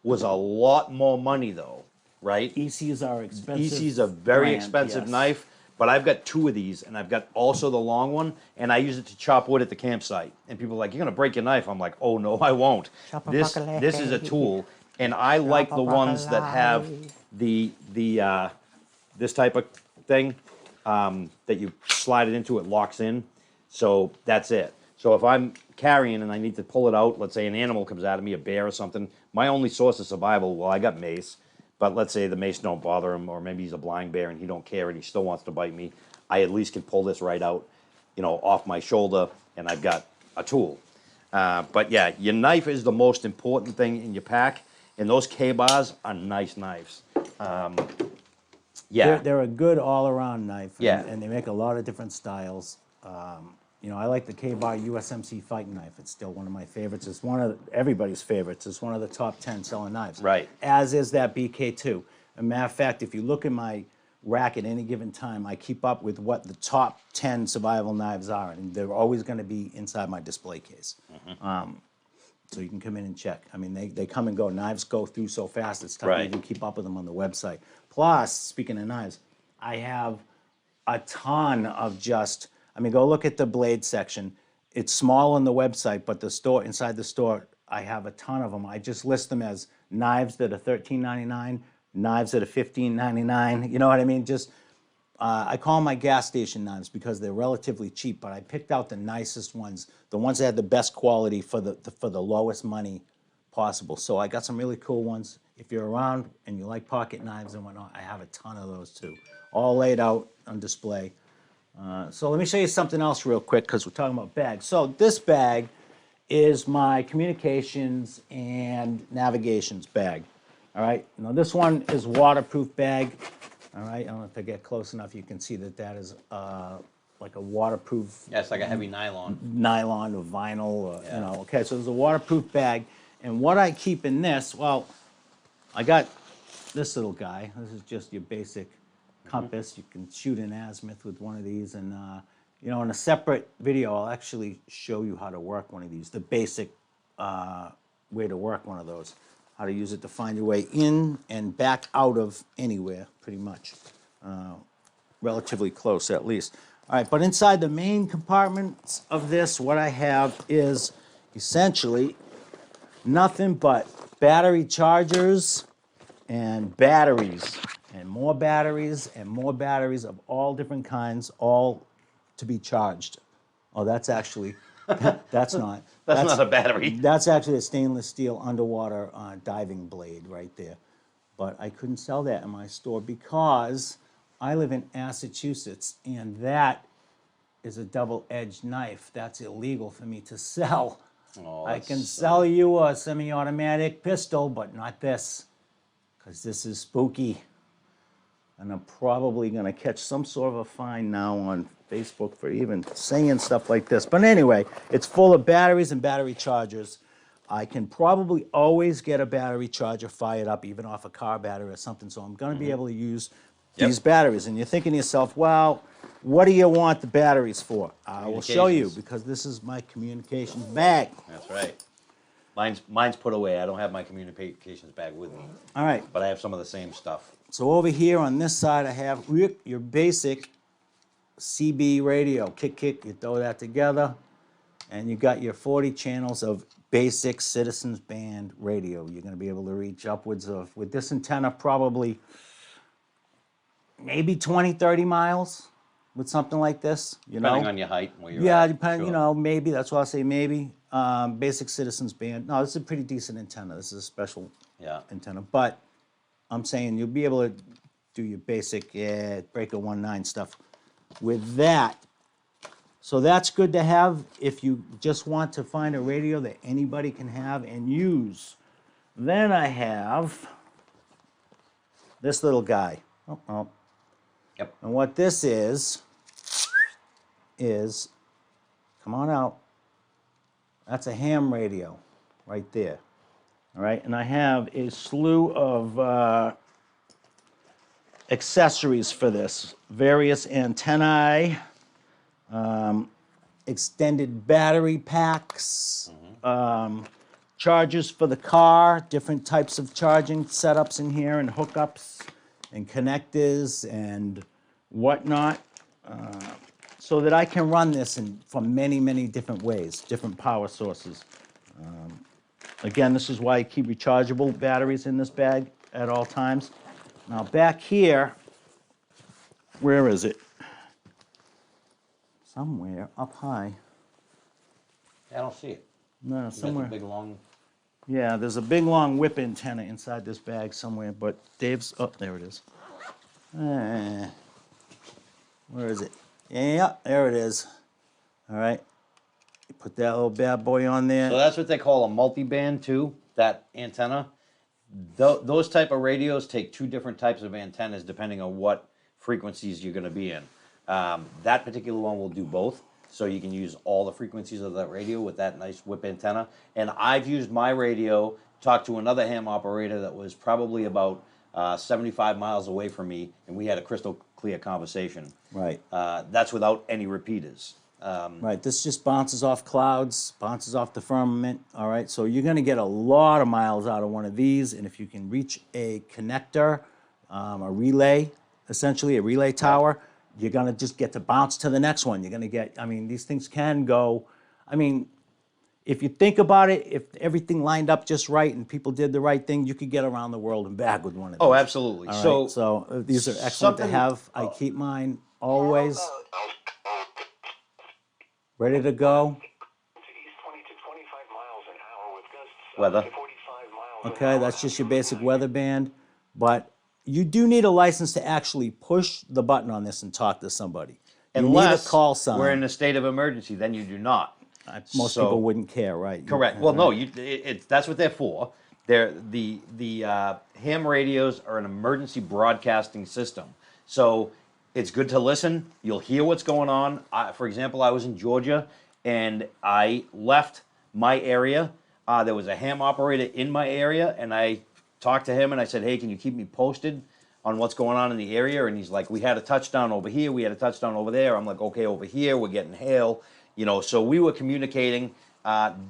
[SPEAKER 4] was a lot more money, though, right?
[SPEAKER 2] ECs are expensive.
[SPEAKER 4] EC's a very
[SPEAKER 2] brand,
[SPEAKER 4] expensive
[SPEAKER 2] yes.
[SPEAKER 4] knife, but I've got 2 of these, and I've got also the long one, and I use it to chop wood at the campsite. And people are like, you're going to break your knife. I'm like, oh, no, I won't. This is a tool, and I like the ones that have this type of thing that you slide it into, it locks in. So that's it. So if I'm carrying and I need to pull it out, let's say an animal comes out of me, a bear or something, my only source of survival, well, I got mace, but let's say the mace don't bother him, or maybe he's a blind bear and he don't care and he still wants to bite me, I at least can pull this right out, off my shoulder, and I've got a tool. But yeah, your knife is the most important thing in your pack, and those K-bars are nice knives. Yeah.
[SPEAKER 2] They're a good all-around knife, and,
[SPEAKER 4] Yeah.
[SPEAKER 2] and they make a lot of different styles. I like the K-Bar USMC fighting knife. It's still one of my favorites. It's one of everybody's favorites. It's one of the top 10 selling knives.
[SPEAKER 4] Right.
[SPEAKER 2] As is that BK2. As a matter of fact, if you look at my rack at any given time, I keep up with what the top 10 survival knives are, and they're always going to be inside my display case. So you can come in and check. I mean, they come and go. Knives go through so fast, it's tough to
[SPEAKER 4] Right.
[SPEAKER 2] even keep up with them on the website. Plus, speaking of knives, I have a ton of go look at the blade section. It's small on the website, but inside the store, I have a ton of them. I just list them as knives that are $13.99, knives that are $15.99. You know what I mean? I call them my gas station knives because they're relatively cheap, but I picked out the nicest ones, the ones that had the best quality for the lowest money possible. So I got some really cool ones. If you're around and you like pocket knives and whatnot, I have a ton of those too, all laid out on display. So let me show you something else real quick because we're talking about bags. So this bag is my communications and navigations bag. All right, now this one is waterproof bag. All right, I don't know if I get close enough, you can see that is like a waterproof
[SPEAKER 4] Yeah, it's like a heavy nylon.
[SPEAKER 2] nylon or vinyl, or, Okay, so there's a waterproof bag. And what I keep in this, well, I got this little guy. This is just your basic compass. You can shoot an azimuth with one of these. And, in a separate video, I'll actually show you how to work one of these, the basic way to work one of those, how to use it to find your way in and back out of anywhere, pretty much. Relatively close, at least. All right, but inside the main compartments of this, what I have is essentially nothing but battery chargers and batteries and more batteries and more batteries of all different kinds, all to be charged. Oh, that's actually, that's not.
[SPEAKER 4] That's not a battery.
[SPEAKER 2] That's actually a stainless steel underwater diving blade right there. But I couldn't sell that in my store because I live in Massachusetts, and that is a double-edged knife. That's illegal for me to sell.
[SPEAKER 4] Oh,
[SPEAKER 2] I
[SPEAKER 4] that's
[SPEAKER 2] can
[SPEAKER 4] so-
[SPEAKER 2] sell you a semi-automatic pistol, but not this, because this is spooky. And I'm probably going to catch some sort of a fine now on Facebook for even saying stuff like this. But anyway, it's full of batteries and battery chargers. I can probably always get a battery charger fired up, even off a car battery or something, so I'm going to be able to use these batteries. And you're thinking to yourself, well, what do you want the batteries for? I will show you,
[SPEAKER 4] Communications.
[SPEAKER 2] because this is my communications bag.
[SPEAKER 4] That's right. Mine's put away. I don't have my communications bag with me,
[SPEAKER 2] All right,
[SPEAKER 4] but I have some of the same stuff.
[SPEAKER 2] so over here on this side, I have your basic CB radio. Kick, you throw that together, and you got your 40 channels of basic Citizens Band radio. You're going to be able to reach upwards of, with this antenna, probably maybe 20, 30 miles with something like this, you know?
[SPEAKER 4] Depending on your height and where you're
[SPEAKER 2] Yeah,
[SPEAKER 4] at.
[SPEAKER 2] depending,
[SPEAKER 4] Sure.
[SPEAKER 2] you know, maybe, that's why I say maybe. Basic Citizens Band. No, this is a pretty decent antenna. This is a special
[SPEAKER 4] Yeah.
[SPEAKER 2] antenna. But I'm saying you'll be able to do your basic breaker 1.9 stuff with that. So that's good to have if you just want to find a radio that anybody can have and use. Then I have this little guy. Oh.
[SPEAKER 4] Yep.
[SPEAKER 2] And what this is, come on out. That's a ham radio right there. All right, and I have a slew of accessories for this. Various antennae, extended battery packs, chargers for the car, different types of charging setups in here, and hookups, and connectors, and whatnot, so that I can run this from many, many different ways, different power sources. Again, this is why I keep rechargeable batteries in this bag at all times. Now back here, where is it? Somewhere up high.
[SPEAKER 4] I don't see it.
[SPEAKER 2] No,
[SPEAKER 4] You got the
[SPEAKER 2] somewhere.
[SPEAKER 4] big long.
[SPEAKER 2] Yeah, there's a big long whip antenna inside this bag somewhere, but Dave's, oh, there it is. Where is it? Yeah, there it is. All right. You put that little bad boy on there.
[SPEAKER 4] So that's what they call a multi-band too. That antenna. Those type of radios take two different types of antennas depending on what frequencies you're going to be in. That particular one will do both, so you can use all the frequencies of that radio with that nice whip antenna. And I've used my radio, talked to another ham operator that was probably about 75 miles away from me, and we had a crystal clear conversation.
[SPEAKER 2] Right.
[SPEAKER 4] That's without any repeaters.
[SPEAKER 2] Right, this just bounces off clouds, bounces off the firmament, all right? So you're gonna get a lot of miles out of one of these, and if you can reach a connector, a relay, essentially a relay tower, you're gonna just get to bounce to the next one. You're gonna get, I mean, these things can go, I mean, if you think about it, if everything lined up just right and people did the right thing, you could get around the world and back with one of these.
[SPEAKER 4] Oh, absolutely.
[SPEAKER 2] All right,
[SPEAKER 4] So,
[SPEAKER 2] so these are excellent to
[SPEAKER 4] something-
[SPEAKER 2] have. I keep mine always ready to go.
[SPEAKER 5] East 20 to 25 miles an hour with gusts
[SPEAKER 4] Weather.
[SPEAKER 5] up to 45 miles an
[SPEAKER 2] Okay,
[SPEAKER 5] hour.
[SPEAKER 2] that's just your basic weather band. But you do need a license to actually push the button on this and talk to somebody. You
[SPEAKER 4] unless
[SPEAKER 2] need a call sign.
[SPEAKER 4] we're in a state of emergency, then you do not.
[SPEAKER 2] Most
[SPEAKER 4] So-
[SPEAKER 2] people wouldn't care, right?
[SPEAKER 4] Correct. Well, no, that's what they're for. They're the ham radios are an emergency broadcasting system. So it's good to listen. You'll hear what's going on. For example, I was in Georgia and I left my area. There was a ham operator in my area, and I talked to him and I said, "Hey, can you keep me posted on what's going on in the area?" And he's like, "We had a touchdown over here. We had a touchdown over there." I'm like, "Okay, over here we're getting hail." You know, so we were communicating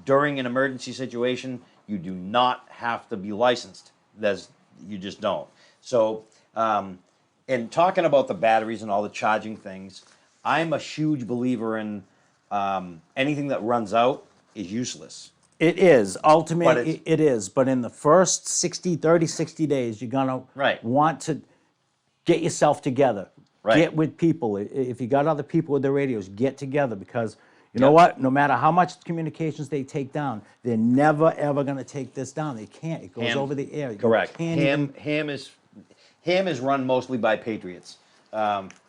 [SPEAKER 4] during an emergency situation. You do not have to be licensed. You just don't. So, and talking about the batteries and all the charging things, I'm a huge believer in anything that runs out is useless.
[SPEAKER 2] It is.
[SPEAKER 4] But
[SPEAKER 2] Ultimately,
[SPEAKER 4] it's-
[SPEAKER 2] it is. But in the first 60 days, you're going to want to get yourself together.
[SPEAKER 4] Right.
[SPEAKER 2] Get with people. If you got other people with their radios, get together because you know
[SPEAKER 4] Yep.
[SPEAKER 2] what? No matter how much communications they take down, they're never, ever going to take this down. They can't. It goes
[SPEAKER 4] Ham-
[SPEAKER 2] over the air. You
[SPEAKER 4] Correct.
[SPEAKER 2] can't even-
[SPEAKER 4] Ham is run mostly by patriots,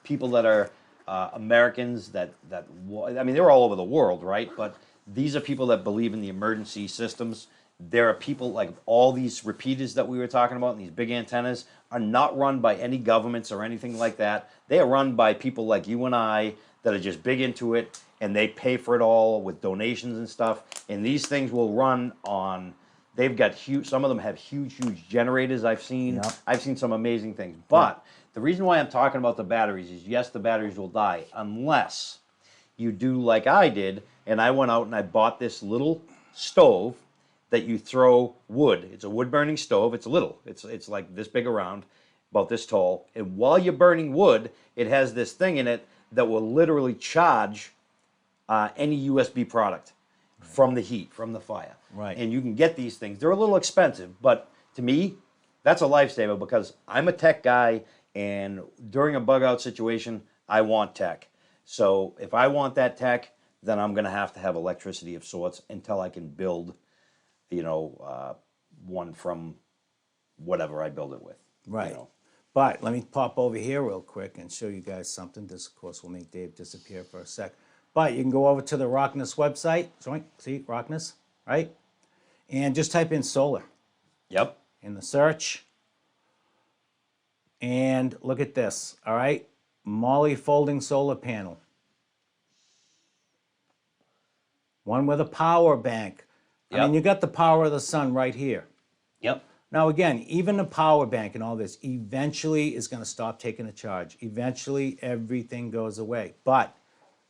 [SPEAKER 4] people that are Americans. I mean, they're all over the world, right? But these are people that believe in the emergency systems. There are people like all these repeaters that we were talking about, and these big antennas are not run by any governments or anything like that. They are run by people like you and I that are just big into it, and they pay for it all with donations and stuff. And these things will run on. They've got huge. Some of them have huge generators. I've seen.
[SPEAKER 2] Yep.
[SPEAKER 4] I've seen some amazing things. But the reason why I'm talking about the batteries is yes, the batteries will die unless you do like I did, and I went out and I bought this little stove that you throw wood. It's a wood burning stove. It's little. It's like this big around, about this tall. And while you're burning wood, it has this thing in it that will literally charge any USB product from the heat, from the fire.
[SPEAKER 2] Right.
[SPEAKER 4] And you can get these things. They're a little expensive, but to me, that's a lifesaver because I'm a tech guy, and during a bug out situation, I want tech. So if I want that tech, then I'm going to have electricity of sorts until I can build, one from whatever I build it with.
[SPEAKER 2] Right.
[SPEAKER 4] You know.
[SPEAKER 2] But let me pop over here real quick and show you guys something. This, of course, will make Dave disappear for a sec. But you can go over to the Rocknus website. See, Rocknus, right? And just type in solar
[SPEAKER 4] Yep.
[SPEAKER 2] in the search. And look at this, all right? Molly folding solar panel. One with a power bank. I mean,
[SPEAKER 4] Yep.
[SPEAKER 2] you got the power of the sun right here.
[SPEAKER 4] Yep.
[SPEAKER 2] Now, again, even the power bank and all this eventually is going to stop taking a charge. Eventually, everything goes away. But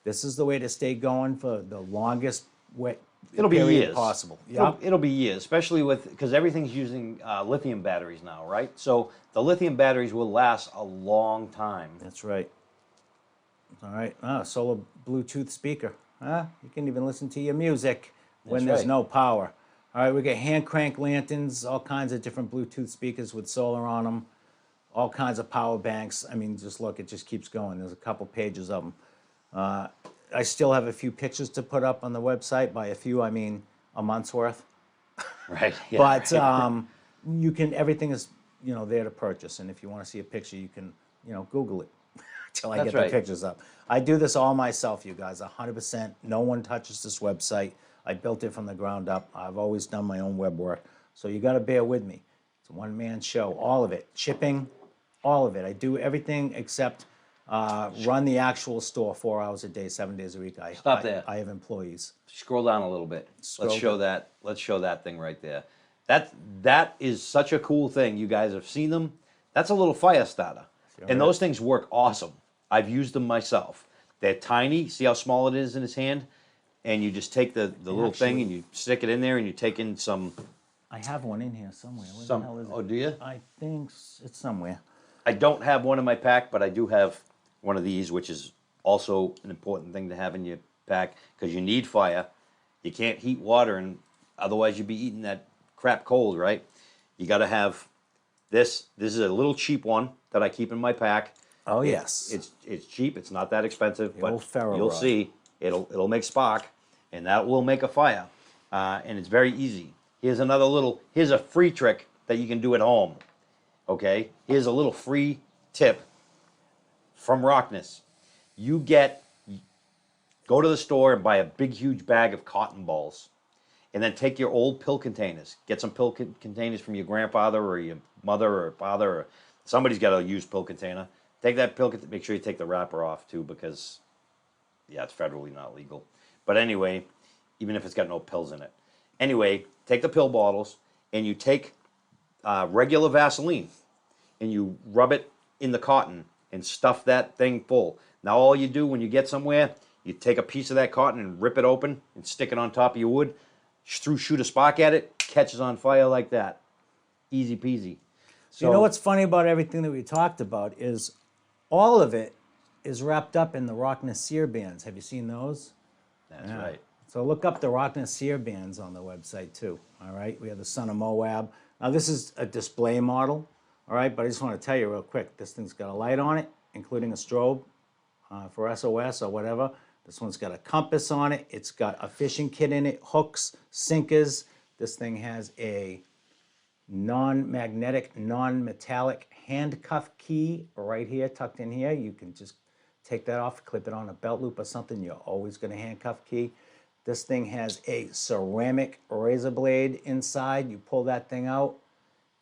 [SPEAKER 2] this is the way to stay going for the longest
[SPEAKER 4] It'll be
[SPEAKER 2] period
[SPEAKER 4] years
[SPEAKER 2] possible.
[SPEAKER 4] It'll be years, especially because everything's using lithium batteries now, right? So the lithium batteries will last a long time.
[SPEAKER 2] That's right. All right. Solar Bluetooth speaker. You can even listen to your music when
[SPEAKER 4] That's
[SPEAKER 2] there's
[SPEAKER 4] right.
[SPEAKER 2] no power. All right, we got hand crank lanterns, all kinds of different Bluetooth speakers with solar on them, all kinds of power banks. I mean, just look, it just keeps going. There's a couple pages of them. I still have a few pictures to put up on the website. By a few, I mean a month's worth.
[SPEAKER 4] Right. Yeah,
[SPEAKER 2] But
[SPEAKER 4] right.
[SPEAKER 2] you can, everything is, there to purchase. And if you want to see a picture, you can, Google it till I
[SPEAKER 4] That's
[SPEAKER 2] get
[SPEAKER 4] right.
[SPEAKER 2] the pictures up. I do this all myself, you guys, 100%. No one touches this website. I built it from the ground up. I've always done my own web work. So you got to bear with me. It's a one-man show, all of it. Shipping, all of it. I do everything except run the actual store 4 hours a day, 7 days a week.
[SPEAKER 4] Stop there.
[SPEAKER 2] I have employees.
[SPEAKER 4] Scroll down a little bit.
[SPEAKER 2] Scroll
[SPEAKER 4] Let's show that. Let's show that thing right there. That is such a cool thing. You guys have seen them. That's a little fire starter, and those things work awesome. I've used them myself. They're tiny. See how small it is in his hand, and you just take the little thing and you stick it in there, and you take in some.
[SPEAKER 2] I have one in here somewhere. Where
[SPEAKER 4] Some.
[SPEAKER 2] the hell is it?
[SPEAKER 4] Oh, do you?
[SPEAKER 2] I think it's somewhere.
[SPEAKER 4] I don't have one in my pack, but I do have one of these, which is also an important thing to have in your pack because you need fire. You can't heat water, and otherwise you'd be eating that crap cold, right? You got to have this. This is a little cheap one that I keep in my pack.
[SPEAKER 2] Oh, yes.
[SPEAKER 4] It's cheap. It's not that expensive, but
[SPEAKER 2] old Ferro
[SPEAKER 4] you'll
[SPEAKER 2] Rod.
[SPEAKER 4] see it'll make spark, and that will make a fire, and it's very easy. Here's a free trick that you can do at home. Okay, here's a little free tip from Rocknus. Go to the store and buy a big, huge bag of cotton balls, and then take your old pill containers. Get some pill containers from your grandfather or your mother or father, or somebody's got a used pill container. Take that pill. Make sure you take the wrapper off too, because it's federally not legal. But anyway, even if it's got no pills in it. Anyway, take the pill bottles and you take regular Vaseline and you rub it in the cotton and stuff that thing full. Now all you do when you get somewhere, you take a piece of that cotton and rip it open and stick it on top of your wood, shoot a spark at it, catches on fire like that. Easy peasy. So,
[SPEAKER 2] You know what's funny about everything that we talked about is all of it is wrapped up in the Rocknus sear bands. Have you seen those?
[SPEAKER 4] That's
[SPEAKER 2] Yeah.
[SPEAKER 4] right.
[SPEAKER 2] So look up the Rocknus sear bands on the website too. All right, we have the Son of Moab. Now this is a display model. All right, but I just want to tell you real quick. This thing's got a light on it, including a strobe for SOS or whatever. This one's got a compass on it. It's got a fishing kit in it, hooks, sinkers. This thing has a non-magnetic, non-metallic handcuff key right here, tucked in here. You can just take that off, clip it on a belt loop or something. You're always going to handcuff key. This thing has a ceramic razor blade inside. You pull that thing out,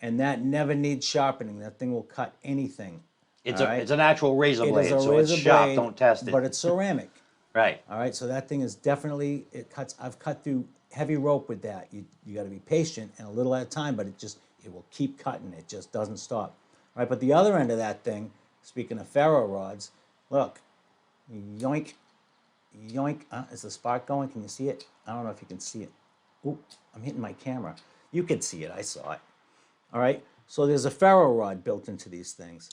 [SPEAKER 2] and that never needs sharpening. That thing will cut anything.
[SPEAKER 4] It's
[SPEAKER 2] all right?
[SPEAKER 4] it's an actual razor
[SPEAKER 2] It
[SPEAKER 4] blade,
[SPEAKER 2] is a
[SPEAKER 4] so it's
[SPEAKER 2] razor
[SPEAKER 4] sharp.
[SPEAKER 2] blade,
[SPEAKER 4] Don't test it.
[SPEAKER 2] but it's ceramic.
[SPEAKER 4] Right.
[SPEAKER 2] All right, so that thing is definitely, it cuts. I've cut through heavy rope with that. You got to be patient and a little at a time, but it will keep cutting. It just doesn't stop. All right, but the other end of that thing, speaking of ferro rods, look, yoink, yoink. Is the spark going? Can you see it? I don't know if you can see it. Oop, I'm hitting my camera. You could see it. I saw it. All right, so there's a ferro rod built into these things.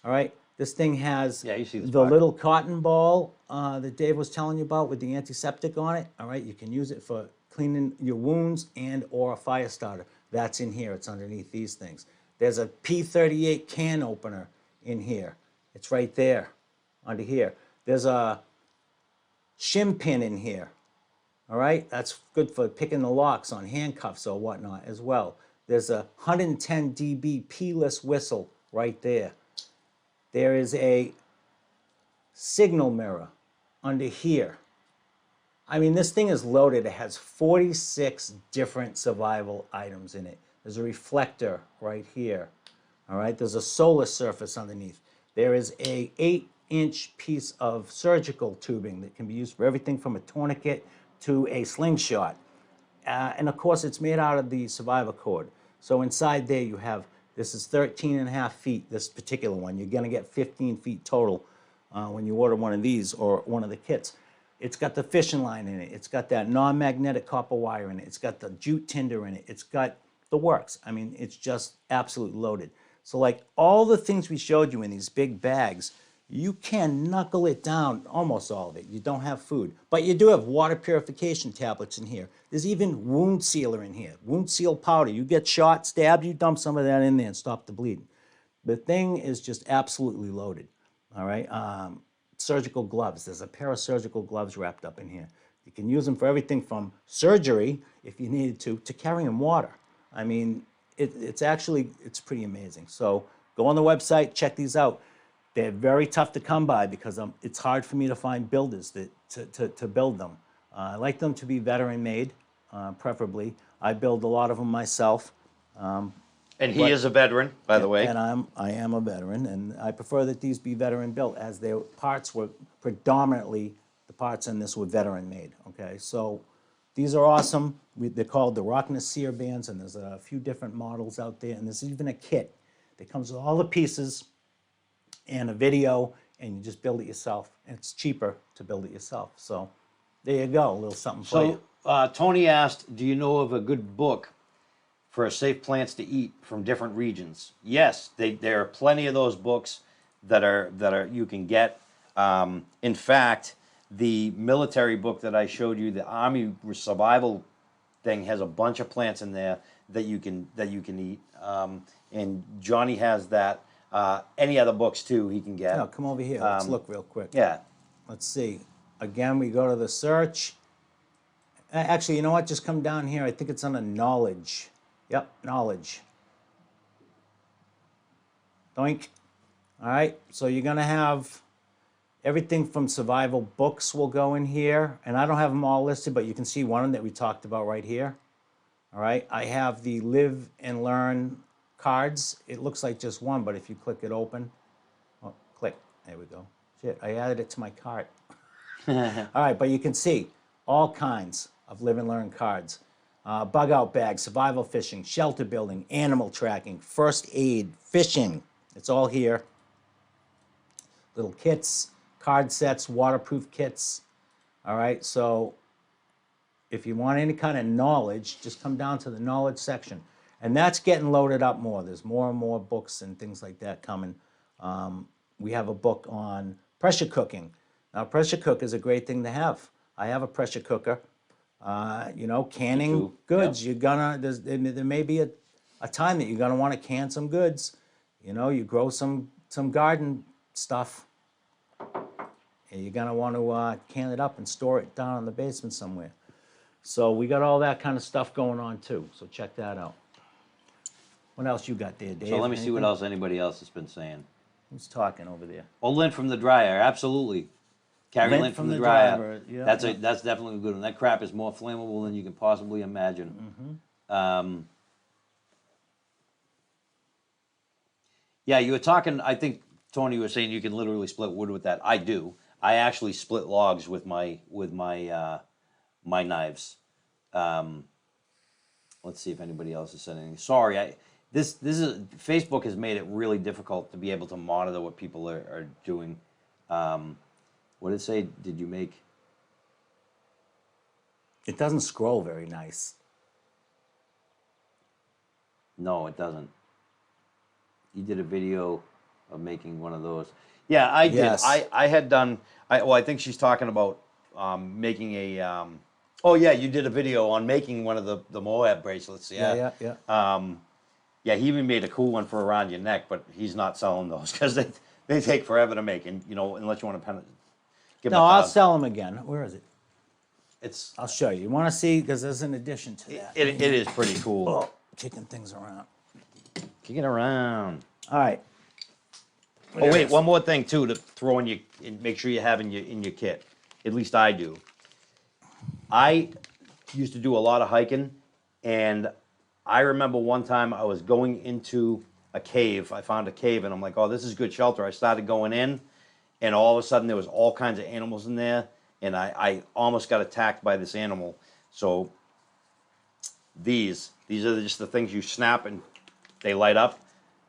[SPEAKER 2] All right, this thing has
[SPEAKER 4] You see the
[SPEAKER 2] the
[SPEAKER 4] spark.
[SPEAKER 2] little cotton ball that Dave was telling you about with the antiseptic on it. All right, you can use it for cleaning your wounds and or a fire starter. That's in here. It's underneath these things. There's a P38 can opener in here. It's right there, under here. There's a shim pin in here. All right, that's good for picking the locks on handcuffs or whatnot as well. There's a 110 dB P-less whistle right there. There is a signal mirror under here. I mean, this thing is loaded. It has 46 different survival items in it. There's a reflector right here. All right, there's a solar surface underneath. There is a 8-inch piece of surgical tubing that can be used for everything from a tourniquet to a slingshot. And of course, it's made out of the survivor cord. So inside there you have, this is 13 and a half feet, this particular one. You're gonna get 15 feet total when you order one of these or one of the kits. It's got the fishing line in it. It's got that non-magnetic copper wire in it. It's got the jute tinder in it. It's got the works. I mean, it's just absolutely loaded. So like all the things we showed you in these big bags, you can knuckle it down, almost all of it. You don't have food. But you do have water purification tablets in here. There's even wound sealer in here. Wound seal powder. You get shot, stabbed, you dump some of that in there and stop the bleeding. The thing is just absolutely loaded. All right. Surgical gloves. There's a pair of surgical gloves wrapped up in here. You can use them for everything from surgery, if you needed to carrying water. I mean, it's pretty amazing. So go on the website, check these out. They're very tough to come by because it's hard for me to find builders to build them. I like them to be veteran made, preferably. I build a lot of them myself.
[SPEAKER 4] And he is a veteran, by the way.
[SPEAKER 2] And I am a veteran, and I prefer that these be veteran built, as their parts were predominantly, the parts in this were veteran made. Okay, so these are awesome. They're called the Rocknus sear bands, and there's a few different models out there, and there's even a kit that comes with all the pieces and a video, and you just build it yourself. And it's cheaper to build it yourself. So there you go, a little something for you.
[SPEAKER 4] So Tony asked, do you know of a good book for safe plants to eat from different regions? Yes, there are plenty of those books that are you can get. In fact, the military book that I showed you, the Army survival thing, has a bunch of plants in there that you can eat. And Johnny has that. Any other books too he can get.
[SPEAKER 2] Now, come over here. Let's look real quick.
[SPEAKER 4] Yeah.
[SPEAKER 2] Let's see. Again, we go to the search. Actually, you know what? Just come down here. I think it's under knowledge. Yep, knowledge. Doink. All right, so you're going to have everything from survival books will go in here. And I don't have them all listed, but you can see one that we talked about right here. All right, I have the Live and Learn cards. It looks like just one, but if you click it open, oh, click, there we go. Shit, I added it to my cart. All right, but you can see all kinds of Live and Learn cards. Bug out bags, survival fishing, shelter building, animal tracking, first aid, fishing. It's all here. Little kits, card sets, waterproof kits. All right, so if you want any kind of knowledge, just come down to the knowledge section. And that's getting loaded up more. There's more and more books and things like that coming. We have a book on Pressure cooking. Now, pressure cooker is a great thing to have. I have a pressure cooker. You know, canning
[SPEAKER 4] too.
[SPEAKER 2] goods. You're gonna there may be a time that you're gonna want to can some goods. You know, you grow some garden stuff, and you're gonna want to can it up and store it down in the basement somewhere. So we got all that kind of stuff going on too. So check that out. What else you got there, Dave?
[SPEAKER 4] So let me see what
[SPEAKER 2] Anything?
[SPEAKER 4] else anybody else has been saying.
[SPEAKER 2] Who's talking over there?
[SPEAKER 4] Oh, lint from the dryer, absolutely. Carry lint from the dryer.
[SPEAKER 2] Yeah,
[SPEAKER 4] That's
[SPEAKER 2] yeah.
[SPEAKER 4] that's definitely a good one. That crap is more flammable than you can possibly imagine. Yeah, you were talking. I think Tony was saying you can literally split wood with that. I do. I actually split logs with my my knives. Let's see if anybody else has said anything. Sorry, this is Facebook has made it really difficult to be able to monitor what people are doing. What did it say? Did you make?
[SPEAKER 2] It doesn't scroll very nice.
[SPEAKER 4] No, it doesn't. You did a video of making one of those. Yeah, I did.
[SPEAKER 2] Yes.
[SPEAKER 4] I had done. I think she's talking about making a. Oh yeah, you did a video on making one of the Moab bracelets. Yeah. Yeah, he even made a cool one for around your neck, but he's not selling those because they take forever to make, and you know, unless you want to give
[SPEAKER 2] No,
[SPEAKER 4] them
[SPEAKER 2] I'll sell them again. Where is it?
[SPEAKER 4] It's
[SPEAKER 2] I'll show you. You want to see? Because there's an addition to that.
[SPEAKER 4] it is pretty cool.
[SPEAKER 2] Oh, kicking things around.
[SPEAKER 4] Kick it around.
[SPEAKER 2] All right.
[SPEAKER 4] Oh wait, one more thing too to throw in make sure you have in your kit. At least I do. I used to do a lot of hiking, and I remember one time I was going into a cave. I found a cave, and I'm like, oh, this is good shelter. I started going in, and all of a sudden there was all kinds of animals in there, and I almost got attacked by this animal. So these are just the things you snap and they light up.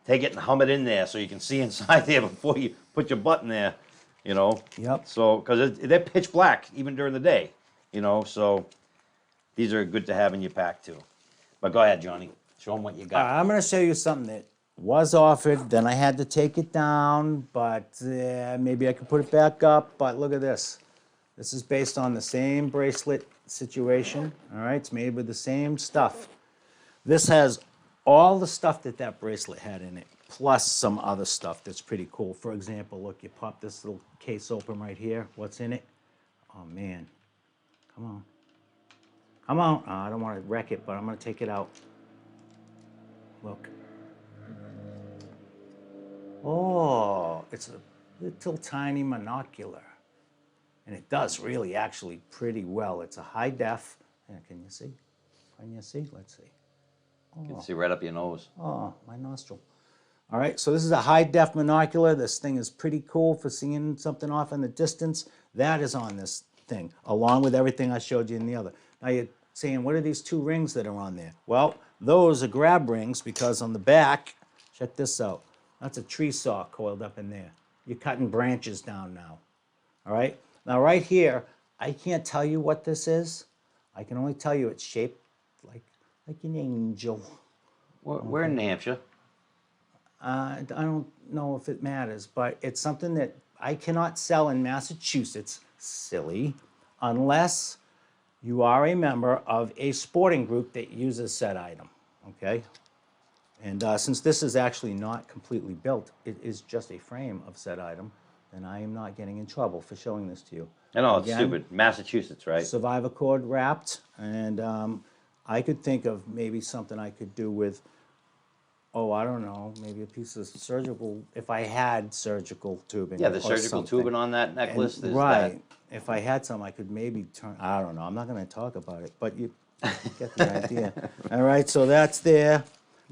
[SPEAKER 4] Take it and hum it in there so you can see inside there before you put your butt in there, you know.
[SPEAKER 2] Yep.
[SPEAKER 4] So, because they're pitch black even during the day, you know. So these are good to have in your pack too. But go ahead, Johnny. Show them what you got.
[SPEAKER 2] I'm going to show you something that was offered. Then I had to take it down, but maybe I could put it back up. But look at this. This is based on the same bracelet situation. All right, it's made with the same stuff. This has all the stuff that bracelet had in it, plus some other stuff that's pretty cool. For example, look, you pop this little case open right here. What's in it? Oh, man. Come on. Come on. Oh, I don't want to wreck it, but I'm going to take it out. Look. Oh, it's a little tiny monocular. And it does really actually pretty well. It's a high def. Yeah, can you see? Can you see? Let's see.
[SPEAKER 4] You can see right up your nose.
[SPEAKER 2] Oh, my nostril. All right, so this is a high def monocular. This thing is pretty cool for seeing something off in the distance. That is on this thing, along with everything I showed you in the other. Now you're saying, what are these two rings that are on there? Well, those are grab rings because on the back, check this out. That's a tree saw coiled up in there. You're cutting branches down now. All right? Now right here, I can't tell you what this is. I can only tell you it's shaped like an angel.
[SPEAKER 4] We're in New Hampshire.
[SPEAKER 2] I don't know if it matters, but it's something that I cannot sell in Massachusetts, silly, unless you are a member of a sporting group that uses said item, okay? And since this is actually not completely built, it is just a frame of said item, then I am not getting in trouble for showing this to you.
[SPEAKER 4] I know, it's
[SPEAKER 2] Again,
[SPEAKER 4] stupid. Massachusetts, right?
[SPEAKER 2] Survivor cord wrapped, and I could think of maybe something I could do with, oh, I don't know, maybe a piece of surgical, if I had surgical tubing.
[SPEAKER 4] Yeah, the
[SPEAKER 2] or
[SPEAKER 4] surgical
[SPEAKER 2] something.
[SPEAKER 4] tubing on that necklace.
[SPEAKER 2] And,
[SPEAKER 4] There's
[SPEAKER 2] right. If I had some, I could maybe turn, I don't know, I'm not going to talk about it, but you get the idea. All right, so that's there.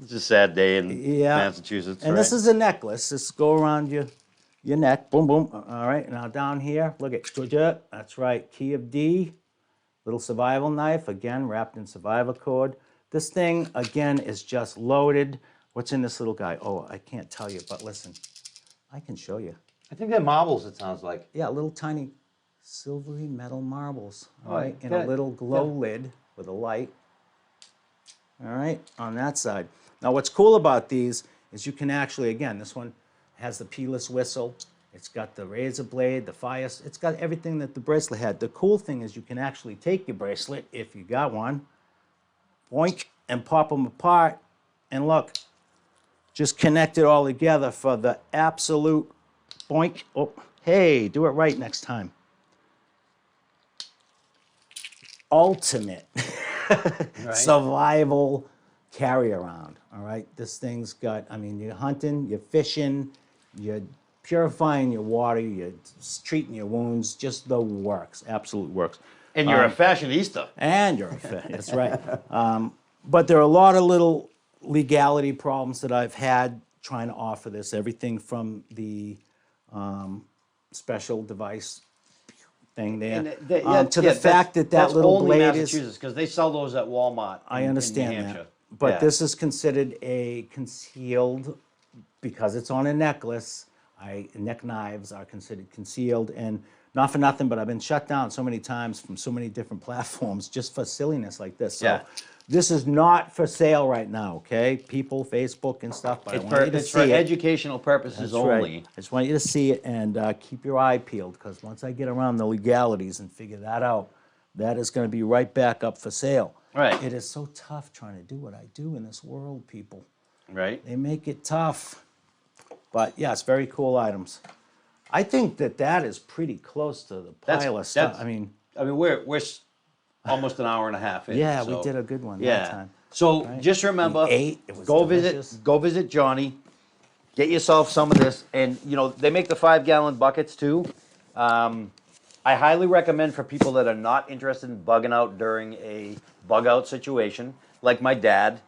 [SPEAKER 4] It's a sad day in
[SPEAKER 2] Yeah.
[SPEAKER 4] Massachusetts,
[SPEAKER 2] And
[SPEAKER 4] right?
[SPEAKER 2] this is a necklace. This go around your neck. Boom, boom. All right, now down here, look at, that's right, key of D. Little survival knife, again, wrapped in survivor cord. This thing, again, is just loaded. What's in this little guy? Oh, I can't tell you, but listen, I can show you.
[SPEAKER 4] I think they're marbles, it sounds like.
[SPEAKER 2] Yeah, little tiny silvery metal marbles, all
[SPEAKER 4] Oh,
[SPEAKER 2] right, in
[SPEAKER 4] yeah,
[SPEAKER 2] a little glow
[SPEAKER 4] yeah.
[SPEAKER 2] lid with a light. All right, on that side. Now, what's cool about these is you can actually, again, this one has the peeless whistle. It's got the razor blade, the fire, it's got everything that the bracelet had. The cool thing is you can actually take your bracelet, if you got one, boink, and pop them apart, and look, just connect it all together for the absolute boink. Oh, hey, do it right next time. Ultimate survival carry around. All right, this thing's got, I mean, you're hunting, you're fishing, you're purifying your water, you're treating your wounds, just the works, absolute works.
[SPEAKER 4] And you're a fashionista.
[SPEAKER 2] And you're a fan, that's right. But there are a lot of little legality problems that I've had trying to offer this. Everything from the special device thing there to the fact that
[SPEAKER 4] that's
[SPEAKER 2] little
[SPEAKER 4] only
[SPEAKER 2] blade
[SPEAKER 4] Massachusetts, because they sell those at Walmart.
[SPEAKER 2] I understand
[SPEAKER 4] in New Hampshire.
[SPEAKER 2] that. But
[SPEAKER 4] Yeah.
[SPEAKER 2] this is considered a concealed, because it's on a necklace, neck knives are considered concealed, and not for nothing, but I've been shut down so many times from so many different platforms just for silliness like this. So
[SPEAKER 4] Yeah.
[SPEAKER 2] this is not for sale right now, okay? People, Facebook and stuff, but I want you to
[SPEAKER 4] It's for
[SPEAKER 2] see it.
[SPEAKER 4] educational purposes
[SPEAKER 2] That's
[SPEAKER 4] only.
[SPEAKER 2] right. I just want you to see it and keep your eye peeled, because once I get around the legalities and figure that out, that is going to be right back up for sale.
[SPEAKER 4] Right.
[SPEAKER 2] It is so tough trying to do what I do in this world, people.
[SPEAKER 4] Right?
[SPEAKER 2] They make it tough. But yes, very cool items. I think that is pretty close to the pile of stuff. I mean,
[SPEAKER 4] we're almost an hour and a half in.
[SPEAKER 2] yeah,
[SPEAKER 4] so.
[SPEAKER 2] we did a good one that
[SPEAKER 4] Yeah.
[SPEAKER 2] time.
[SPEAKER 4] So
[SPEAKER 2] Right?
[SPEAKER 4] just remember,
[SPEAKER 2] We ate. It was
[SPEAKER 4] go
[SPEAKER 2] delicious.
[SPEAKER 4] visit Johnny. Get yourself some of this, and they make the 5-gallon buckets too. I highly recommend for people that are not interested in bugging out during a bug out situation, like my dad.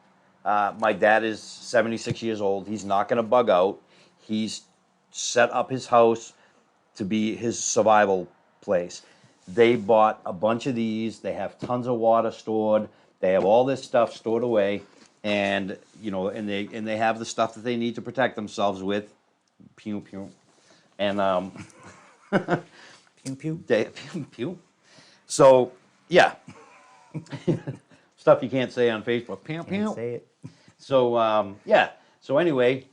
[SPEAKER 4] My dad is 76 years old. He's not going to bug out. He's set up his house to be his survival place. They bought a bunch of these. They have tons of water stored. They have all this stuff stored away, and they have the stuff that they need to protect themselves with. Pew pew, and
[SPEAKER 2] Pew, pew.
[SPEAKER 4] pew pew. So yeah, stuff you can't say on Facebook. Pew
[SPEAKER 2] Can't
[SPEAKER 4] pew.
[SPEAKER 2] say it.
[SPEAKER 4] So yeah. So anyway,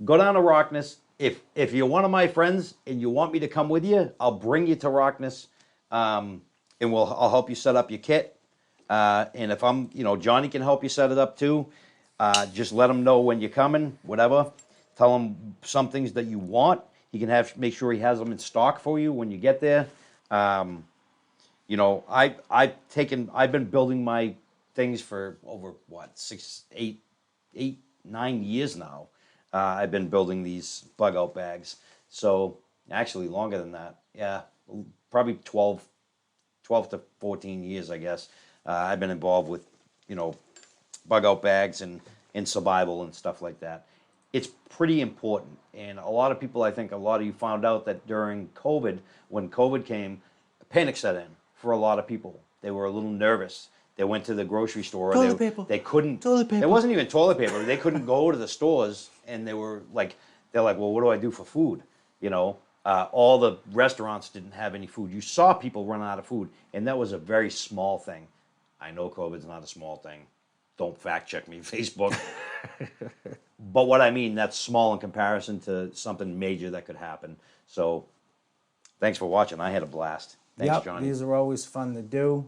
[SPEAKER 4] go down to Rocknus. If you're one of my friends and you want me to come with you, I'll bring you to Rocknus, and I'll help you set up your kit. And if Johnny can help you set it up too. Just let him know when you're coming, whatever. Tell him some things that you want. He can make sure he has them in stock for you when you get there. I've been building my things for over 9 years now. I've been building these bug out bags. So actually longer than that. Yeah, probably 12 to 14 years, I guess. I've been involved with, bug out bags and survival and stuff like that. It's pretty important. And a lot of people, I think a lot of you found out that during COVID, when COVID came, panic set in for a lot of people. They were a little nervous. They went to the grocery store.
[SPEAKER 2] Toilet paper.
[SPEAKER 4] They couldn't.
[SPEAKER 2] Toilet paper.
[SPEAKER 4] It wasn't even toilet paper. They couldn't go to the stores, and they're like, well, what do I do for food? All the restaurants didn't have any food. You saw people run out of food, and that was a very small thing. I know COVID's not a small thing. Don't fact check me, Facebook. But what I mean, that's small in comparison to something major that could happen. So, thanks for watching. I had a blast. Thanks,
[SPEAKER 2] Yep,
[SPEAKER 4] Johnny.
[SPEAKER 2] these are always fun to do.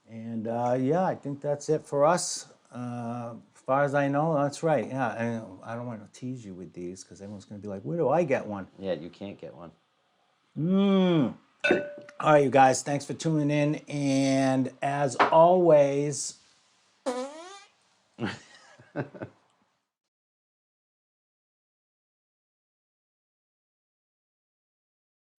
[SPEAKER 2] And I think that's it for us. As far as I know, that's right. Yeah, and I don't want to tease you with these because everyone's going to be like, where do I get one?
[SPEAKER 4] Yeah, you can't get one.
[SPEAKER 2] All right, you guys, thanks for tuning in. And as always...